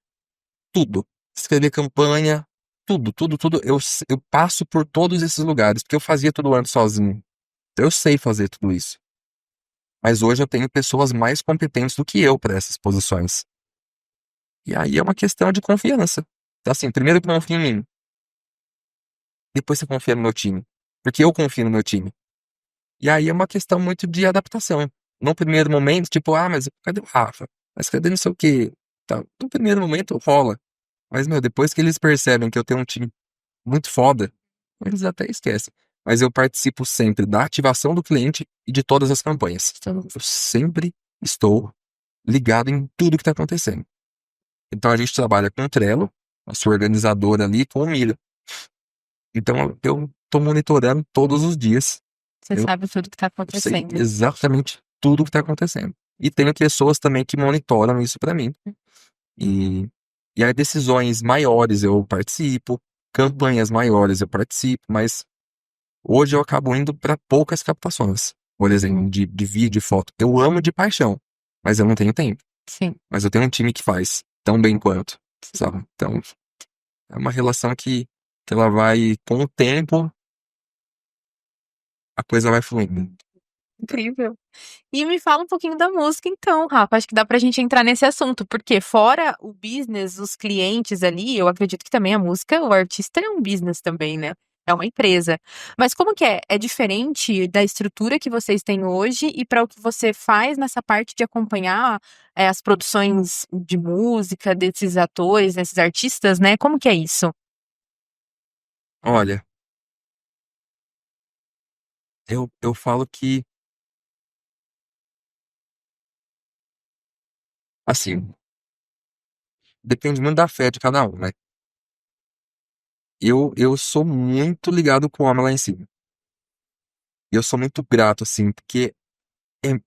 tudo. Escrever campanha, tudo, tudo, tudo. Eu passo por todos esses lugares, porque eu fazia tudo antes sozinho. Então eu sei fazer tudo isso. Mas hoje eu tenho pessoas mais competentes do que eu para essas posições. E aí é uma questão de confiança. Então, assim, primeiro confia em mim. Depois você confia no meu time. Porque eu confio no meu time. E aí é uma questão muito de adaptação. No primeiro momento, tipo, mas cadê o Rafa? Mas cadê não sei o quê? Tá. No primeiro momento rola. Mas, depois que eles percebem que eu tenho um time muito foda, eles até esquecem. Mas eu participo sempre da ativação do cliente e de todas as campanhas. Então, eu sempre estou ligado em tudo que está acontecendo. Então a gente trabalha com o Trello, a sua organizadora ali, com o Miro. Então eu estou monitorando todos os dias. Você Eu sabe tudo que tá sei acontecendo. exatamente tudo o que está acontecendo. E tenho pessoas também que monitoram isso para mim. E aí decisões maiores eu participo, campanhas maiores eu participo, mas hoje eu acabo indo para poucas captações. Por exemplo, de vídeo e foto. Eu amo de paixão, mas eu não tenho tempo. Sim. Mas eu tenho um time que faz tão bem quanto, sabe? Então, é uma relação que ela vai, com o tempo, a coisa vai fluindo. Incrível. E me fala um pouquinho da música então, Rafa, acho que dá pra gente entrar nesse assunto, porque fora o business, os clientes ali, eu acredito que também a música, o artista é um business também, né? É uma empresa. Mas como que é? É diferente da estrutura que vocês têm hoje e para o que você faz nessa parte de acompanhar as produções de música desses atores, desses artistas, né? Como que é isso? Olha, eu falo que, assim, depende muito da fé de cada um, né? Eu sou muito ligado com o homem lá em cima. E eu sou muito grato, assim, porque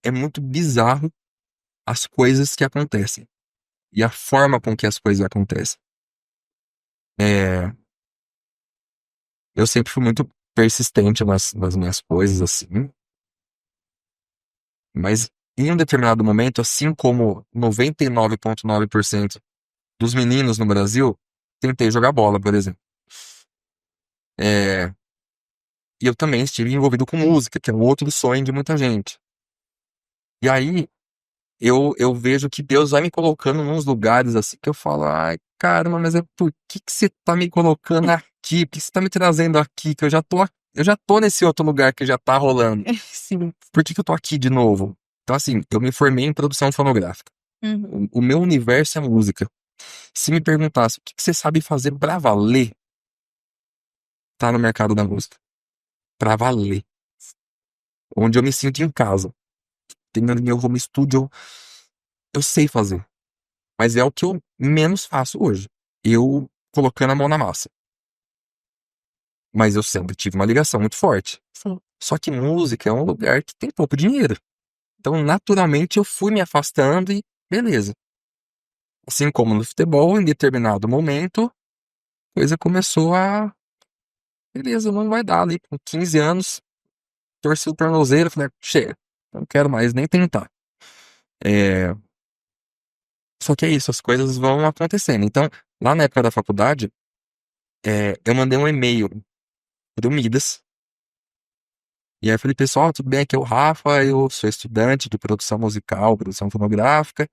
é muito bizarro as coisas que acontecem. E a forma com que as coisas acontecem. É, eu sempre fui muito persistente nas minhas coisas, assim. Mas em um determinado momento, assim como 99,9% dos meninos no Brasil, tentei jogar bola, por exemplo. É, e eu também estive envolvido com música, que é um outro sonho de muita gente. E aí, eu vejo que Deus vai me colocando nos lugares assim que eu falo, ai, caramba, mas por que você tá me colocando aqui? Por que você tá me trazendo aqui? Que eu já tô nesse outro lugar que já tá rolando. Sim. Por que eu tô aqui de novo? Então, assim, eu me formei em produção fonográfica. Uhum. O meu universo é música. Se me perguntasse o que você sabe fazer pra valer, tá no mercado da música. Pra valer. Onde eu me sinto em casa. Tenho ali meu home studio, eu sei fazer. Mas é o que eu menos faço hoje. Eu colocando a mão na massa. Mas eu sempre tive uma ligação muito forte. Sim. Só que música é um lugar que tem pouco dinheiro. Então, naturalmente, eu fui me afastando e beleza. Assim como no futebol, em determinado momento, a coisa começou a. Beleza, não vai dar ali. Com 15 anos, torci o tornozelo, falei, chega, não quero mais nem tentar. É... Só que é isso, as coisas vão acontecendo. Então, lá na época da faculdade, eu mandei um e-mail pro Midas. E aí eu falei, pessoal, tudo bem? Aqui é o Rafa, eu sou estudante de produção musical, produção fonográfica.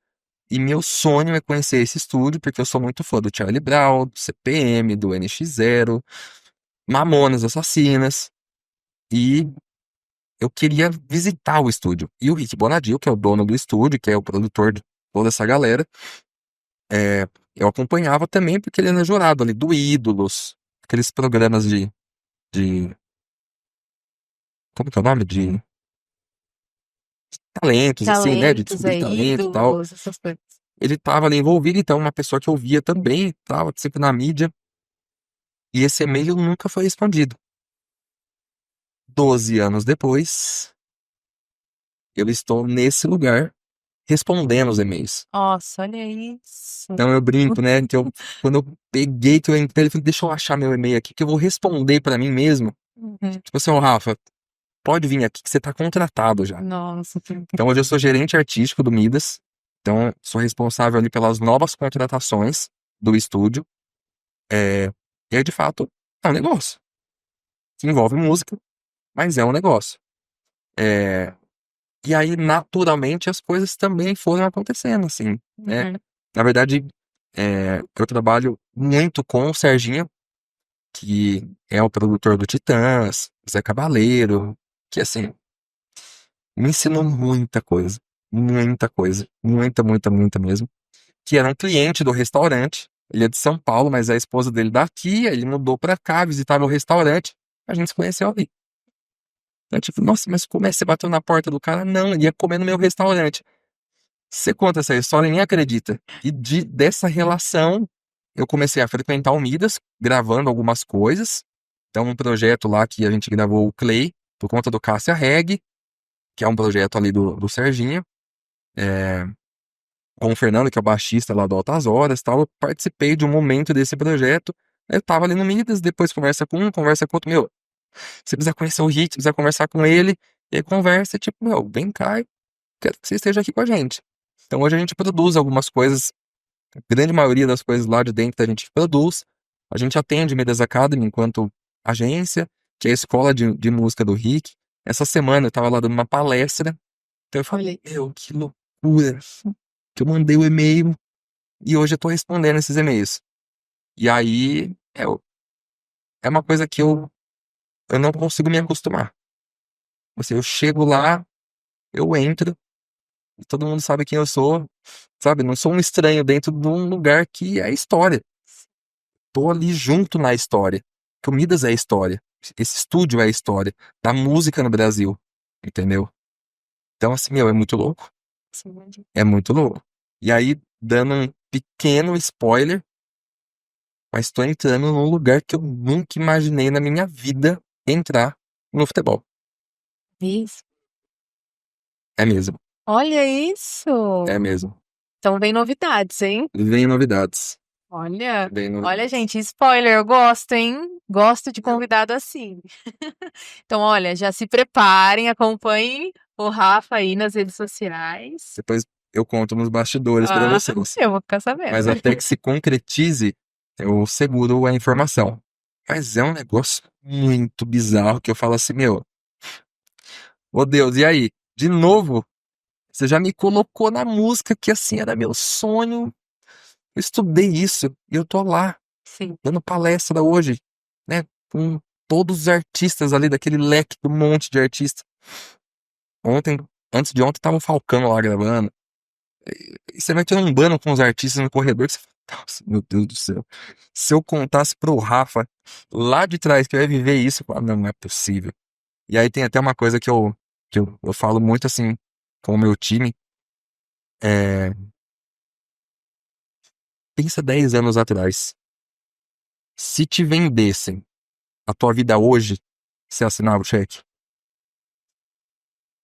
E meu sonho é conhecer esse estúdio, porque eu sou muito fã do Charlie Brown, do CPM, do NX Zero, Mamonas Assassinas. E eu queria visitar o estúdio. E o Rick Bonadio, que é o dono do estúdio, que é o produtor de toda essa galera, eu acompanhava também porque ele era jurado ali do Ídolos, aqueles programas de como que é o nome? De talentos, assim, né? De Talentos descobrir aí, talento e tal. ídolos, essas coisas. Ele tava ali envolvido, então, uma pessoa que eu via também, tava sempre na mídia. E esse e-mail nunca foi respondido. 12 anos depois, eu estou nesse lugar respondendo os e-mails. Nossa, olha isso. Então eu brinco, né? Que quando eu peguei, que eu entrei, eu falei, deixa eu achar meu e-mail aqui, que eu vou responder pra mim mesmo. Uhum. Tipo assim, ô Rafa, pode vir aqui que você tá contratado já. Nossa. Então hoje eu sou gerente artístico do Midas. Então sou responsável ali pelas novas contratações do estúdio. E aí, de fato, é um negócio. Que envolve música, mas é um negócio. É, E aí, naturalmente, as coisas também foram acontecendo, assim, né? Uhum. Na verdade, eu trabalho muito com o Serginho, que é o produtor do Titãs, Zé Cabaleiro, que, assim, me ensinou muita coisa. Muita coisa. Muita, muita, muita mesmo. Que era um cliente do restaurante. Ele é de São Paulo, mas a esposa dele daqui, aí ele mudou pra cá, visitava o restaurante. A gente se conheceu ali. Então, tipo, nossa, mas como é que você bateu na porta do cara? Não, ele ia comer no meu restaurante. Você conta essa história e nem acredita. E dessa relação, eu comecei a frequentar o Midas, gravando algumas coisas. Então, um projeto lá que a gente gravou o Clay, por conta do Cássia Reg, que é um projeto ali do Serginho. Com o Fernando, que é o baixista lá do Altas Horas, tal. Eu participei de um momento desse projeto. Eu tava ali no Midas, depois conversa com um, conversa com outro. Meu, você precisa conhecer o Hit, precisa conversar com ele. E aí conversa, tipo, meu, vem cá, eu quero que você esteja aqui com a gente. Então hoje a gente produz algumas coisas, a grande maioria das coisas lá de dentro a gente produz. A gente atende Midas Academy enquanto agência, que é a escola de música do Rick. Essa semana eu tava lá dando uma palestra. Então eu falei, meu, que loucura. Que eu mandei o e-mail e hoje eu tô respondendo esses e-mails. E aí é uma coisa que eu não consigo me acostumar. Assim, eu chego lá, eu entro, e todo mundo sabe quem eu sou, sabe? Não sou um estranho dentro de um lugar que é história. Tô ali junto na história. Que o Midas é a história. Esse estúdio é a história da música no Brasil. Entendeu? Então, assim, meu, é muito louco. É muito louco. E aí, dando um pequeno spoiler, mas tô entrando num lugar que eu nunca imaginei na minha vida entrar no futebol. Isso. É mesmo, Olha isso. é mesmo. Então vem novidades, hein? Vem novidades. Olha, Vem olha, novidades. gente, spoiler, eu gosto, hein? Gosto de convidado assim. Então, olha, já se preparem, acompanhem o Rafa aí nas redes sociais. Depois eu conto nos bastidores pra Ah, vocês. eu vou ficar Mas sabendo. até que se concretize, eu seguro a informação. Mas é um negócio muito bizarro que eu falo assim, meu, ô Deus, e aí? De novo? Você já me colocou na música, que assim era meu sonho. Eu estudei isso e eu tô lá, Sim. dando palestra hoje, né? Com todos os artistas ali, daquele leque do monte de artistas. Ontem, antes de ontem, tava o Falcão lá gravando. E você vai trombando com os artistas no corredor, que você fala, nossa, meu Deus do céu. Se eu contasse pro Rafa lá de trás que eu ia viver isso, eu falo, não, não é possível. E aí tem até uma coisa que eu falo muito assim com o meu time. É, pensa 10 anos atrás. Se te vendessem a tua vida hoje, você assinava o cheque?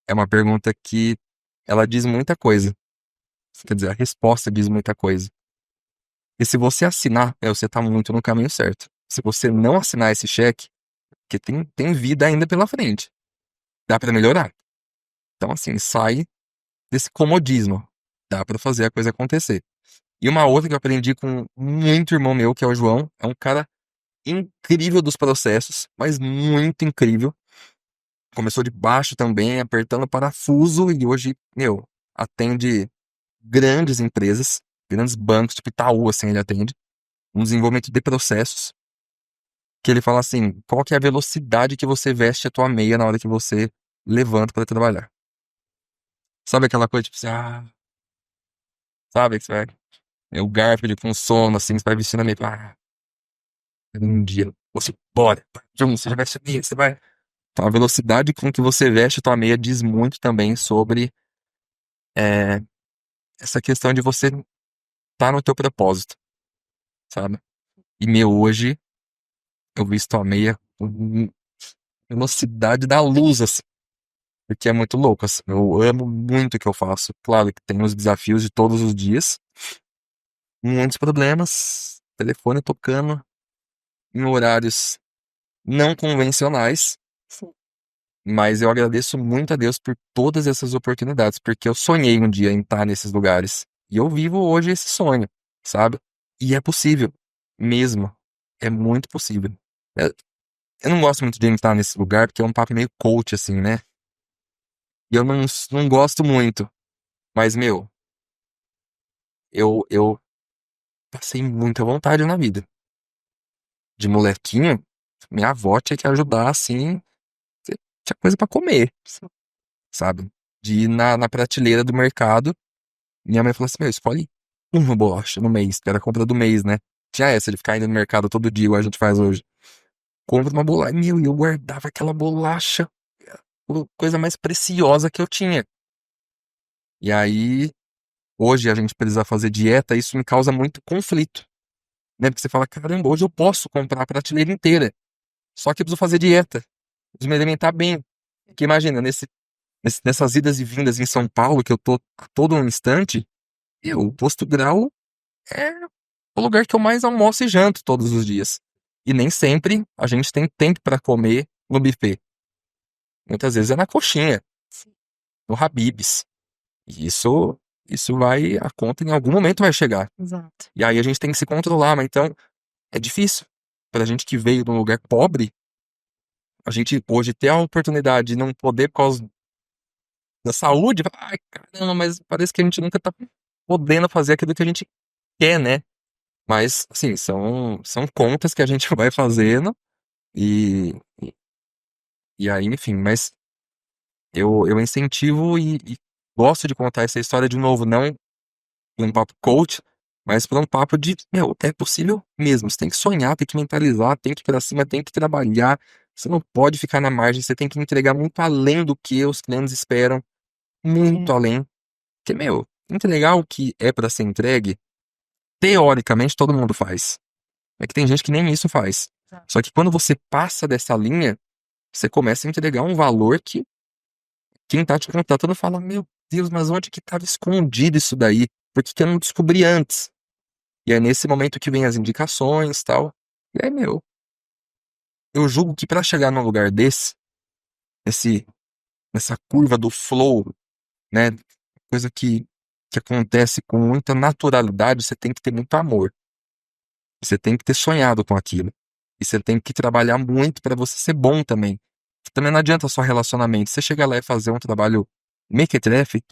É uma pergunta que ela diz muita coisa. Quer dizer, a resposta diz muita coisa. E se você assinar, você tá muito no caminho certo. Se você não assinar esse cheque, que tem vida ainda pela frente. Dá pra melhorar. Então, assim, sai desse comodismo. Dá pra fazer a coisa acontecer. E uma outra que eu aprendi com muito irmão meu, que é o João, é um cara incrível dos processos, mas muito incrível. Começou de baixo também, apertando parafuso, e hoje, atende grandes empresas, grandes bancos, tipo Itaú, assim, ele atende. Um desenvolvimento de processos, que ele fala assim, qual que é a velocidade que você veste a tua meia na hora que você levanta para trabalhar? Sabe aquela coisa, tipo assim, sabe que você vai, o Garfield com sono, assim, você vai vestindo a meia, um dia, você bora, você já veste a meia, você vai. Então, a velocidade com que você veste a tua meia diz muito também sobre é, essa questão de você estar no teu propósito, sabe? E hoje eu visto a meia com velocidade da luz, assim, porque é muito louco, assim. Eu amo muito o que eu faço. Claro que tem os desafios de todos os dias, muitos problemas, telefone tocando em horários não convencionais, Sim. mas eu agradeço muito a Deus por todas essas oportunidades, porque eu sonhei um dia em estar nesses lugares. E eu vivo hoje esse sonho, sabe? E é possível, mesmo. É muito possível. É, eu não gosto muito de entrar nesse lugar, porque é um papo meio coach, assim, né? E eu não gosto muito. Mas, eu passei muita vontade na vida. De molequinho, minha avó tinha que ajudar, assim, tinha coisa pra comer, sabe? De ir na prateleira do mercado. Minha mãe falou assim: escolhe uma bolacha no mês, que era a compra do mês, né? Tinha essa de ficar indo no mercado todo dia, igual a gente faz hoje. Compra uma bolacha. E eu guardava aquela bolacha, a coisa mais preciosa que eu tinha. E aí, hoje a gente precisa fazer dieta, isso me causa muito conflito, né? Porque você fala, caramba, hoje eu posso comprar a prateleira inteira, só que eu preciso fazer dieta, preciso me alimentar bem. Porque imagina, nessas idas e vindas em São Paulo, que eu tô a todo um instante, o Posto Grau é o lugar que eu mais almoço e janto todos os dias. E nem sempre a gente tem tempo para comer no buffet. Muitas vezes é na coxinha, Sim. no Habib's. E isso vai, a conta em algum momento vai chegar. Exato. E aí a gente tem que se controlar, mas então é difícil. Pra gente que veio de um lugar pobre, a gente hoje ter a oportunidade de não poder por causa da saúde, ai caramba, mas parece que a gente nunca tá podendo fazer aquilo que a gente quer, né? Mas, assim, são contas que a gente vai fazendo e, e aí, enfim, mas eu incentivo e gosto de contar essa história de novo, não por um papo coach, mas por um papo de, é possível mesmo. Você tem que sonhar, tem que mentalizar, tem que ir pra cima, tem que trabalhar. Você não pode ficar na margem, você tem que entregar muito além do que os clientes esperam, muito além. Porque, entregar o que é pra ser entregue, teoricamente todo mundo faz. É que tem gente que nem isso faz. Só que quando você passa dessa linha, você começa a entregar um valor que quem tá te contratando fala, meu Deus, mas onde que tava escondido isso daí? Por que que eu não descobri antes? E é nesse momento que vem as indicações e tal. E aí, eu julgo que pra chegar num lugar desse, esse, nessa curva do flow, né? Coisa que acontece com muita naturalidade, você tem que ter muito amor. Você tem que ter sonhado com aquilo. E você tem que trabalhar muito pra você ser bom também. Também não adianta só relacionamento. Você chegar lá e fazer um trabalho mequetrefe,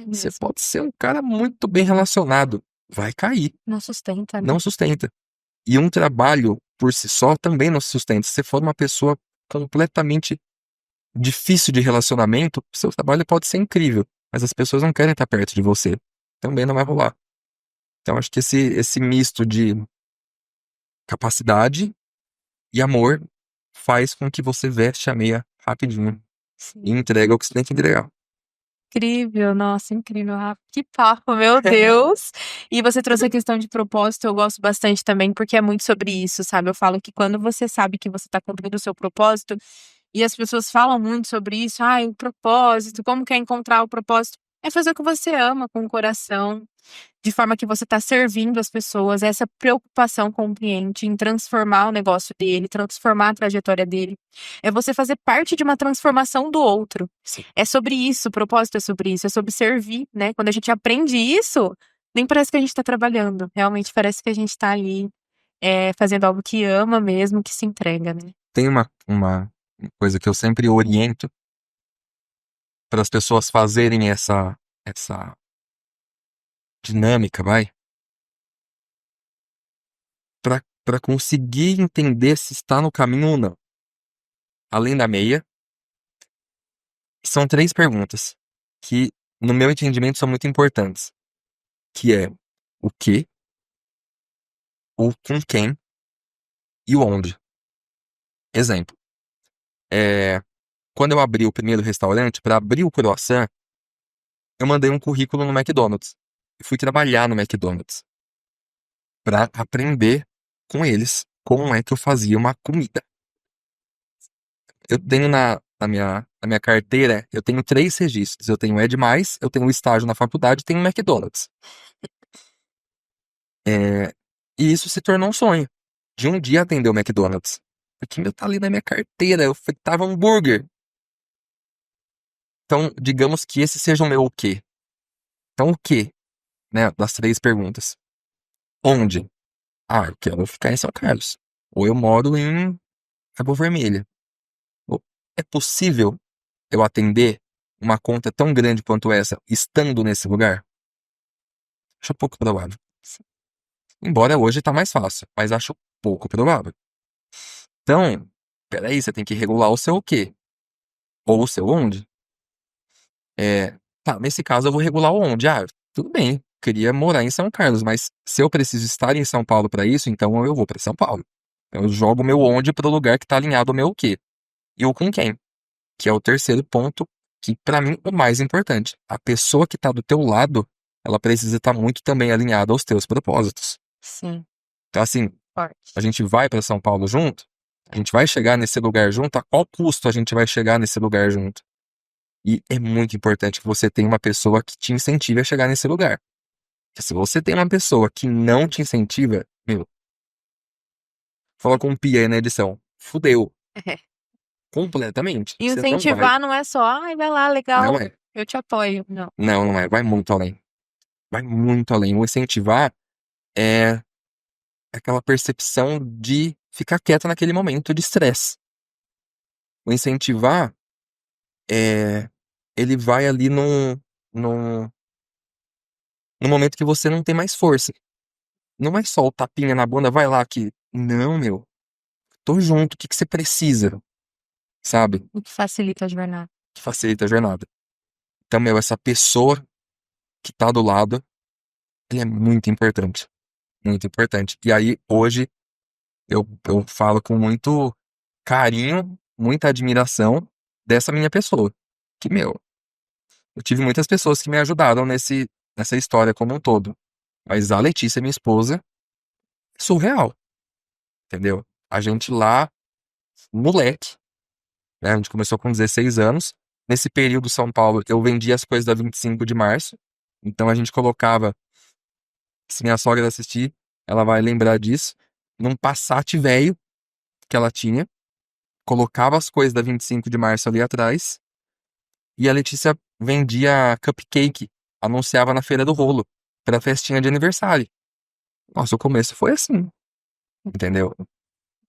Você mesmo. pode ser um cara muito bem relacionado, vai cair, Não sustenta, né? não sustenta. E um trabalho por si só também não se sustenta. Se você for uma pessoa completamente difícil de relacionamento, seu trabalho pode ser incrível, mas as pessoas não querem estar perto de você. Também não vai rolar. Então, acho que esse misto de capacidade e amor faz com que você veste a meia rapidinho e Sim. entrega o que você tem que entregar. Incrível, nossa, incrível, Rafa. Que papo, meu Deus! E você trouxe a questão de propósito, eu gosto bastante também, porque é muito sobre isso, sabe? Eu falo que quando você sabe que você tá cumprindo o seu propósito, e as pessoas falam muito sobre isso, ai, o propósito, como que é encontrar o propósito? É fazer o que você ama com o coração, de forma que você está servindo as pessoas, essa preocupação com o cliente em transformar o negócio dele, transformar a trajetória dele. É você fazer parte de uma transformação do outro. Sim. É sobre isso, o propósito é sobre isso, é sobre servir, né? Quando a gente aprende isso, nem parece que a gente está trabalhando. Realmente parece que a gente está ali fazendo algo que ama mesmo, que se entrega, né? Tem uma coisa que eu sempre oriento para as pessoas fazerem essa dinâmica, vai, para conseguir entender se está no caminho ou não. Além da meia, são 3 perguntas que, no meu entendimento, são muito importantes, que é o que, o com quem e o onde. Exemplo, quando eu abri o primeiro restaurante, para abrir o croissant, eu mandei um currículo no McDonald's. E fui trabalhar no McDonald's para aprender com eles como é que eu fazia uma comida. Eu tenho na minha carteira, eu tenho 3 registros. Eu tenho o Ed Mais, eu tenho o estágio na faculdade e tenho o McDonald's. É, e isso se tornou um sonho. De um dia atender o McDonald's. Porque meu tá ali na minha carteira, eu fritava hambúrguer. Então, digamos que esse seja o meu o quê. Então, o quê? Né, das 3 perguntas. Onde? Ah, eu quero ficar em São Carlos. Ou eu moro em Cabo Vermelha. Ou é possível eu atender uma conta tão grande quanto essa estando nesse lugar? Acho pouco provável. Embora hoje tá mais fácil, mas acho pouco provável. Então, peraí, você tem que regular o seu o quê? Ou o seu onde? Tá, nesse caso eu vou regular o onde. Ah, tudo bem, queria morar em São Carlos, mas se eu preciso estar em São Paulo para isso, então eu vou para São Paulo. Então, eu jogo o meu onde para o lugar que tá alinhado ao meu o quê? E o com quem? Que é o terceiro ponto, que para mim é o mais importante. A pessoa que tá do teu lado, ela precisa estar muito também alinhada aos teus propósitos. Sim, Então, assim, a forte. gente vai para São Paulo junto, a gente vai chegar nesse lugar junto, a qual custo a gente vai chegar nesse lugar junto? E é muito importante que você tenha uma pessoa que te incentive a chegar nesse lugar. Porque se você tem uma pessoa que não te incentiva, meu, fala com o Pia aí na edição, fudeu, completamente. Você não vai. Incentivar não é só, ai, vai lá, Não legal, é. eu te apoio. Não. Não, não é. Vai muito além. Vai muito além. O incentivar é aquela percepção de ficar quieto naquele momento de estresse. O incentivar é. Ele vai ali num, num momento que você não tem mais força. Não é só o tapinha na bunda, vai lá que. Não, meu. Tô junto. O que que você precisa? Sabe? O que facilita a jornada. Que facilita a jornada. Então, meu, essa pessoa que tá do lado, ele é muito importante. Muito importante. E aí, hoje, eu falo com muito carinho, muita admiração dessa minha pessoa. Que, meu, eu tive muitas pessoas que me ajudaram nessa história como um todo. Mas a Letícia, minha esposa, é surreal, entendeu? A gente lá, moleque, né? A gente começou com 16 anos. Nesse período, São Paulo, eu vendia as coisas da 25 de março. Então a gente colocava, se minha sogra assistir, ela vai lembrar disso, num Passat velho que ela tinha, colocava as coisas da 25 de março ali atrás, e a Letícia vendia cupcake, anunciava na Feira do Rolo, pra festinha de aniversário. Nossa, o começo foi assim, entendeu?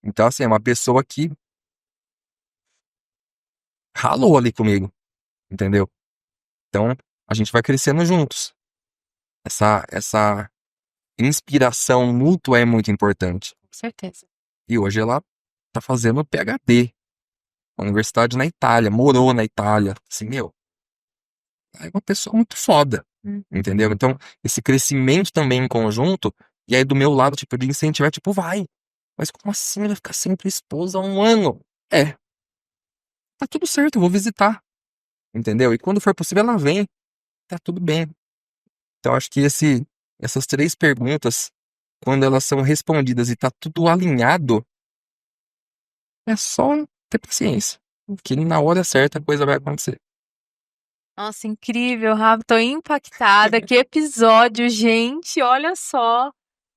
Então, assim, é uma pessoa que ralou ali comigo, entendeu? Então, a gente vai crescendo juntos. Essa inspiração mútua é muito importante. Com certeza. E hoje ela tá fazendo PhD na universidade na Itália, morou na Itália. Assim, meu, é uma pessoa muito foda, entendeu? Então, esse crescimento também em conjunto, e aí do meu lado, tipo, de incentivar, tipo, vai. Mas como assim ela ficar sem tua esposa há 1 ano? Tá tudo certo, eu vou visitar, entendeu? E quando for possível ela vem, tá tudo bem. Então, acho que essas 3 perguntas, quando elas são respondidas e tá tudo alinhado, é só ter paciência. Que na hora certa a coisa vai acontecer. Nossa, incrível, Rafa. Tô impactada. Que episódio, gente. Olha só.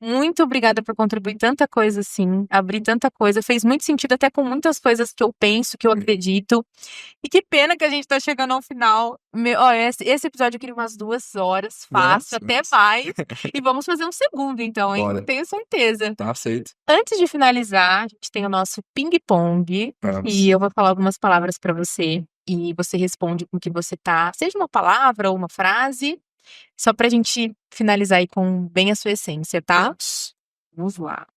Muito obrigada por contribuir tanta coisa assim, abrir tanta coisa. Fez muito sentido até com muitas coisas que eu penso, que eu acredito. E que pena que a gente tá chegando ao final. Ó, esse episódio eu queria umas 2 horas, fácil, até mais. E vamos fazer um segundo, então, hein? Bora. Tenho certeza. Tá aceito. Antes de finalizar, a gente tem o nosso ping-pong. Vamos. E eu vou falar algumas palavras pra você. E você responde com o que você tá. Seja uma palavra ou uma frase. Só pra gente finalizar aí com bem a sua essência, tá? Vamos lá.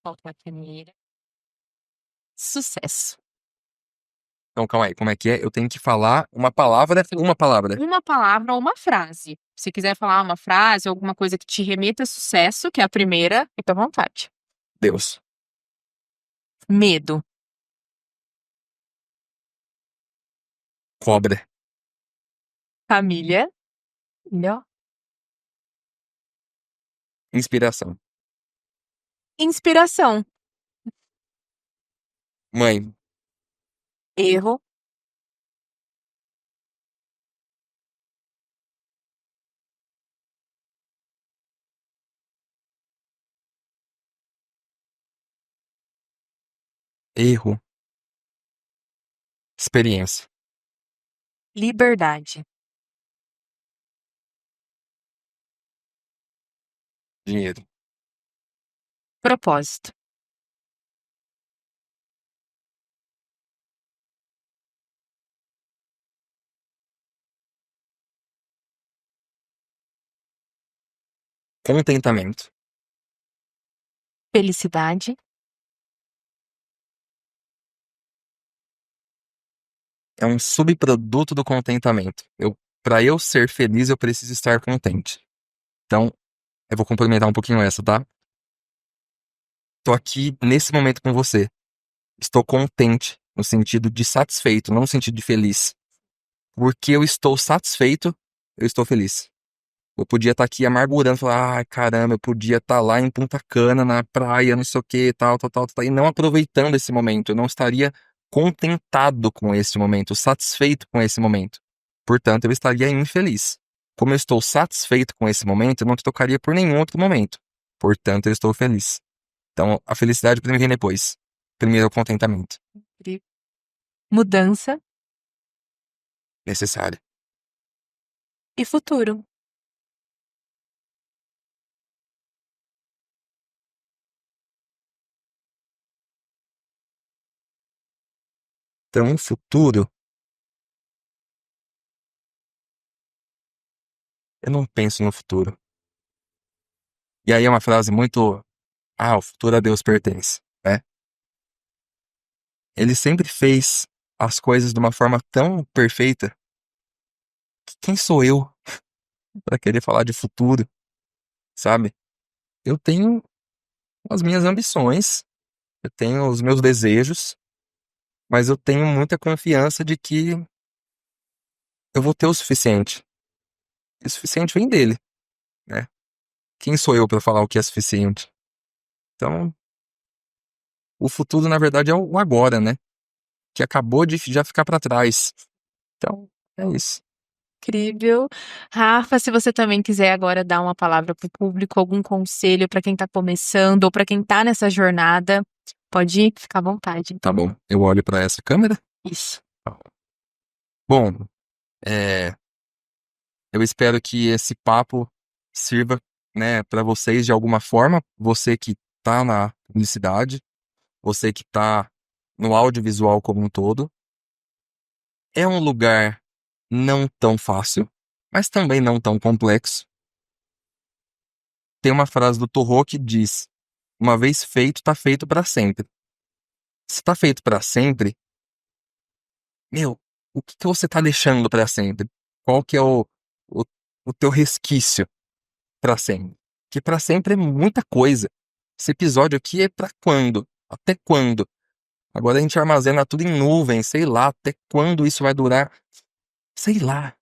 Qual que é a primeira? Sucesso. Então, calma aí, como é que é? Eu tenho que falar uma palavra, uma palavra. Uma palavra ou uma frase. Se quiser falar uma frase, alguma coisa que te remeta a sucesso, que é a primeira, fica à vontade. Deus. Medo. Cobra. Família. Melhor. Inspiração. Inspiração. Mãe. Erro. Erro. Experiência. Liberdade. Dinheiro. Propósito. Contentamento. Felicidade. É um subproduto do contentamento. Para eu ser feliz, eu preciso estar contente. Então, eu vou complementar um pouquinho essa, tá? Tô aqui nesse momento com você. Estou contente, no sentido de satisfeito, não no sentido de feliz. Porque eu estou satisfeito, eu estou feliz. Eu podia estar aqui amargurando, falar, ai caramba, eu podia estar lá em Punta Cana, na praia, não sei o que, tal, e não aproveitando esse momento. Eu não estaria contentado com esse momento, satisfeito com esse momento. Portanto, eu estaria infeliz. Como eu estou satisfeito com esse momento, eu não trocaria por nenhum outro momento. Portanto, eu estou feliz. Então, a felicidade para mim vem depois. Primeiro, o contentamento. Mudança Necessário. e futuro. Então, o futuro, eu não penso no futuro. E aí é uma frase muito, o futuro a Deus pertence, né? Ele sempre fez as coisas de uma forma tão perfeita que quem sou eu para querer falar de futuro, sabe? Eu tenho as minhas ambições, eu tenho os meus desejos, mas eu tenho muita confiança de que eu vou ter o suficiente. E o suficiente vem dele, né? Quem sou eu para falar o que é suficiente? Então, o futuro, na verdade, é o agora, né? Que acabou de já ficar para trás. Então, é isso. Incrível. Rafa, se você também quiser agora dar uma palavra para o público, algum conselho para quem está começando ou para quem está nessa jornada, pode ir, fica à vontade. Tá bom. Eu olho para essa câmera. Isso. Bom, eu espero que esse papo sirva, né, para vocês de alguma forma. Você que tá na publicidade, você que tá no audiovisual como um todo. É um lugar não tão fácil, mas também não tão complexo. Tem uma frase do Thoreau que diz: uma vez feito, tá feito pra sempre. Se tá feito pra sempre, meu, o que que você tá deixando pra sempre? Qual que é o, o teu resquício pra sempre? Que pra sempre é muita coisa. Esse episódio aqui é pra quando? Até quando? Agora a gente armazena tudo em nuvem, sei lá, até quando isso vai durar? Sei lá.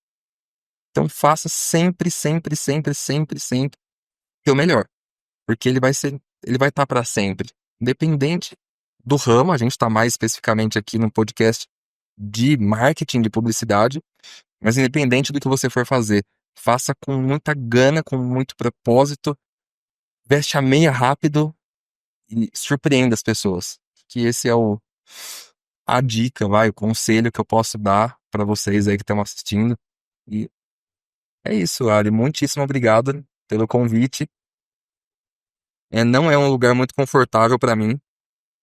Então faça sempre, sempre, sempre, sempre, sempre o teu melhor, porque ele vai estar pra sempre. Independente do ramo, a gente tá mais especificamente aqui no podcast de marketing, de publicidade, mas independente do que você for fazer, faça com muita gana, com muito propósito, veste a meia rápido e surpreenda as pessoas. Que esse é a dica, o conselho que eu posso dar para vocês aí que estão assistindo. E é isso, Ali. Muitíssimo obrigado pelo convite. Não é um lugar muito confortável para mim,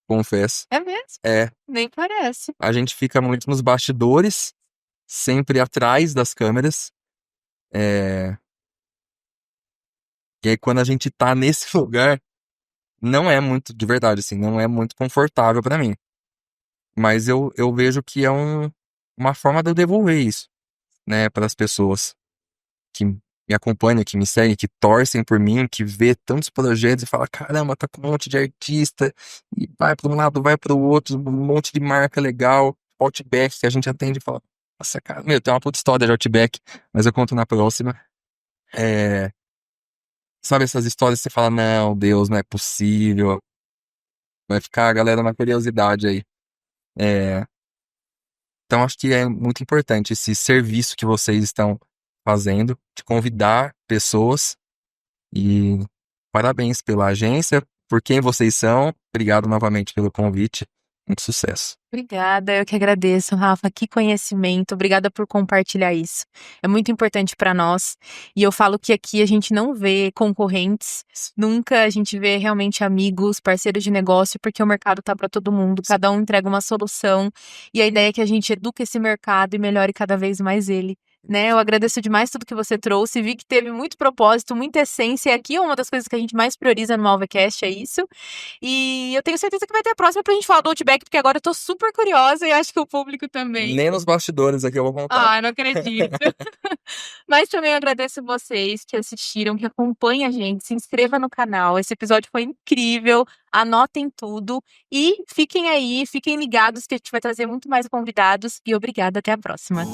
confesso. É mesmo? É, Nem parece. a gente fica muito nos bastidores, sempre atrás das câmeras. É, e aí quando a gente tá nesse lugar, não é muito, de verdade, assim, não é muito confortável para mim. Mas eu vejo que é uma forma de eu devolver isso, né, para as pessoas que me acompanham, que me seguem, que torcem por mim, que vê tantos projetos e fala, caramba, tá com um monte de artista, e vai para um lado, vai para o outro, um monte de marca legal, Outback, que a gente atende e fala, nossa, cara, meu, tem uma puta história de Outback, mas eu conto na próxima. É, sabe essas histórias que você fala, não, Deus, não é possível, vai ficar a galera na curiosidade aí. É, então acho que é muito importante esse serviço que vocês estão fazendo, de convidar pessoas. E parabéns pela agência, por quem vocês são. Obrigado novamente pelo convite. Muito sucesso. Obrigada, eu que agradeço, Rafa. Que conhecimento. Obrigada por compartilhar isso. É muito importante para nós. E eu falo que aqui a gente não vê concorrentes, nunca a gente vê realmente amigos, parceiros de negócio, porque o mercado tá para todo mundo, cada um entrega uma solução. E a ideia é que a gente eduque esse mercado e melhore cada vez mais ele. Né, eu agradeço demais tudo que você trouxe, vi que teve muito propósito, muita essência, e aqui é uma das coisas que a gente mais prioriza no Malvecast, é isso. E eu tenho certeza que vai ter a próxima pra gente falar do Outback, porque agora eu tô super curiosa e acho que o público também. Nem nos bastidores aqui eu vou contar. Ah, não acredito. Mas também agradeço vocês que assistiram, que acompanham a gente, se inscreva no canal. Esse episódio foi incrível. Anotem tudo e fiquem aí, fiquem ligados que a gente vai trazer muito mais convidados. E obrigada, até a próxima.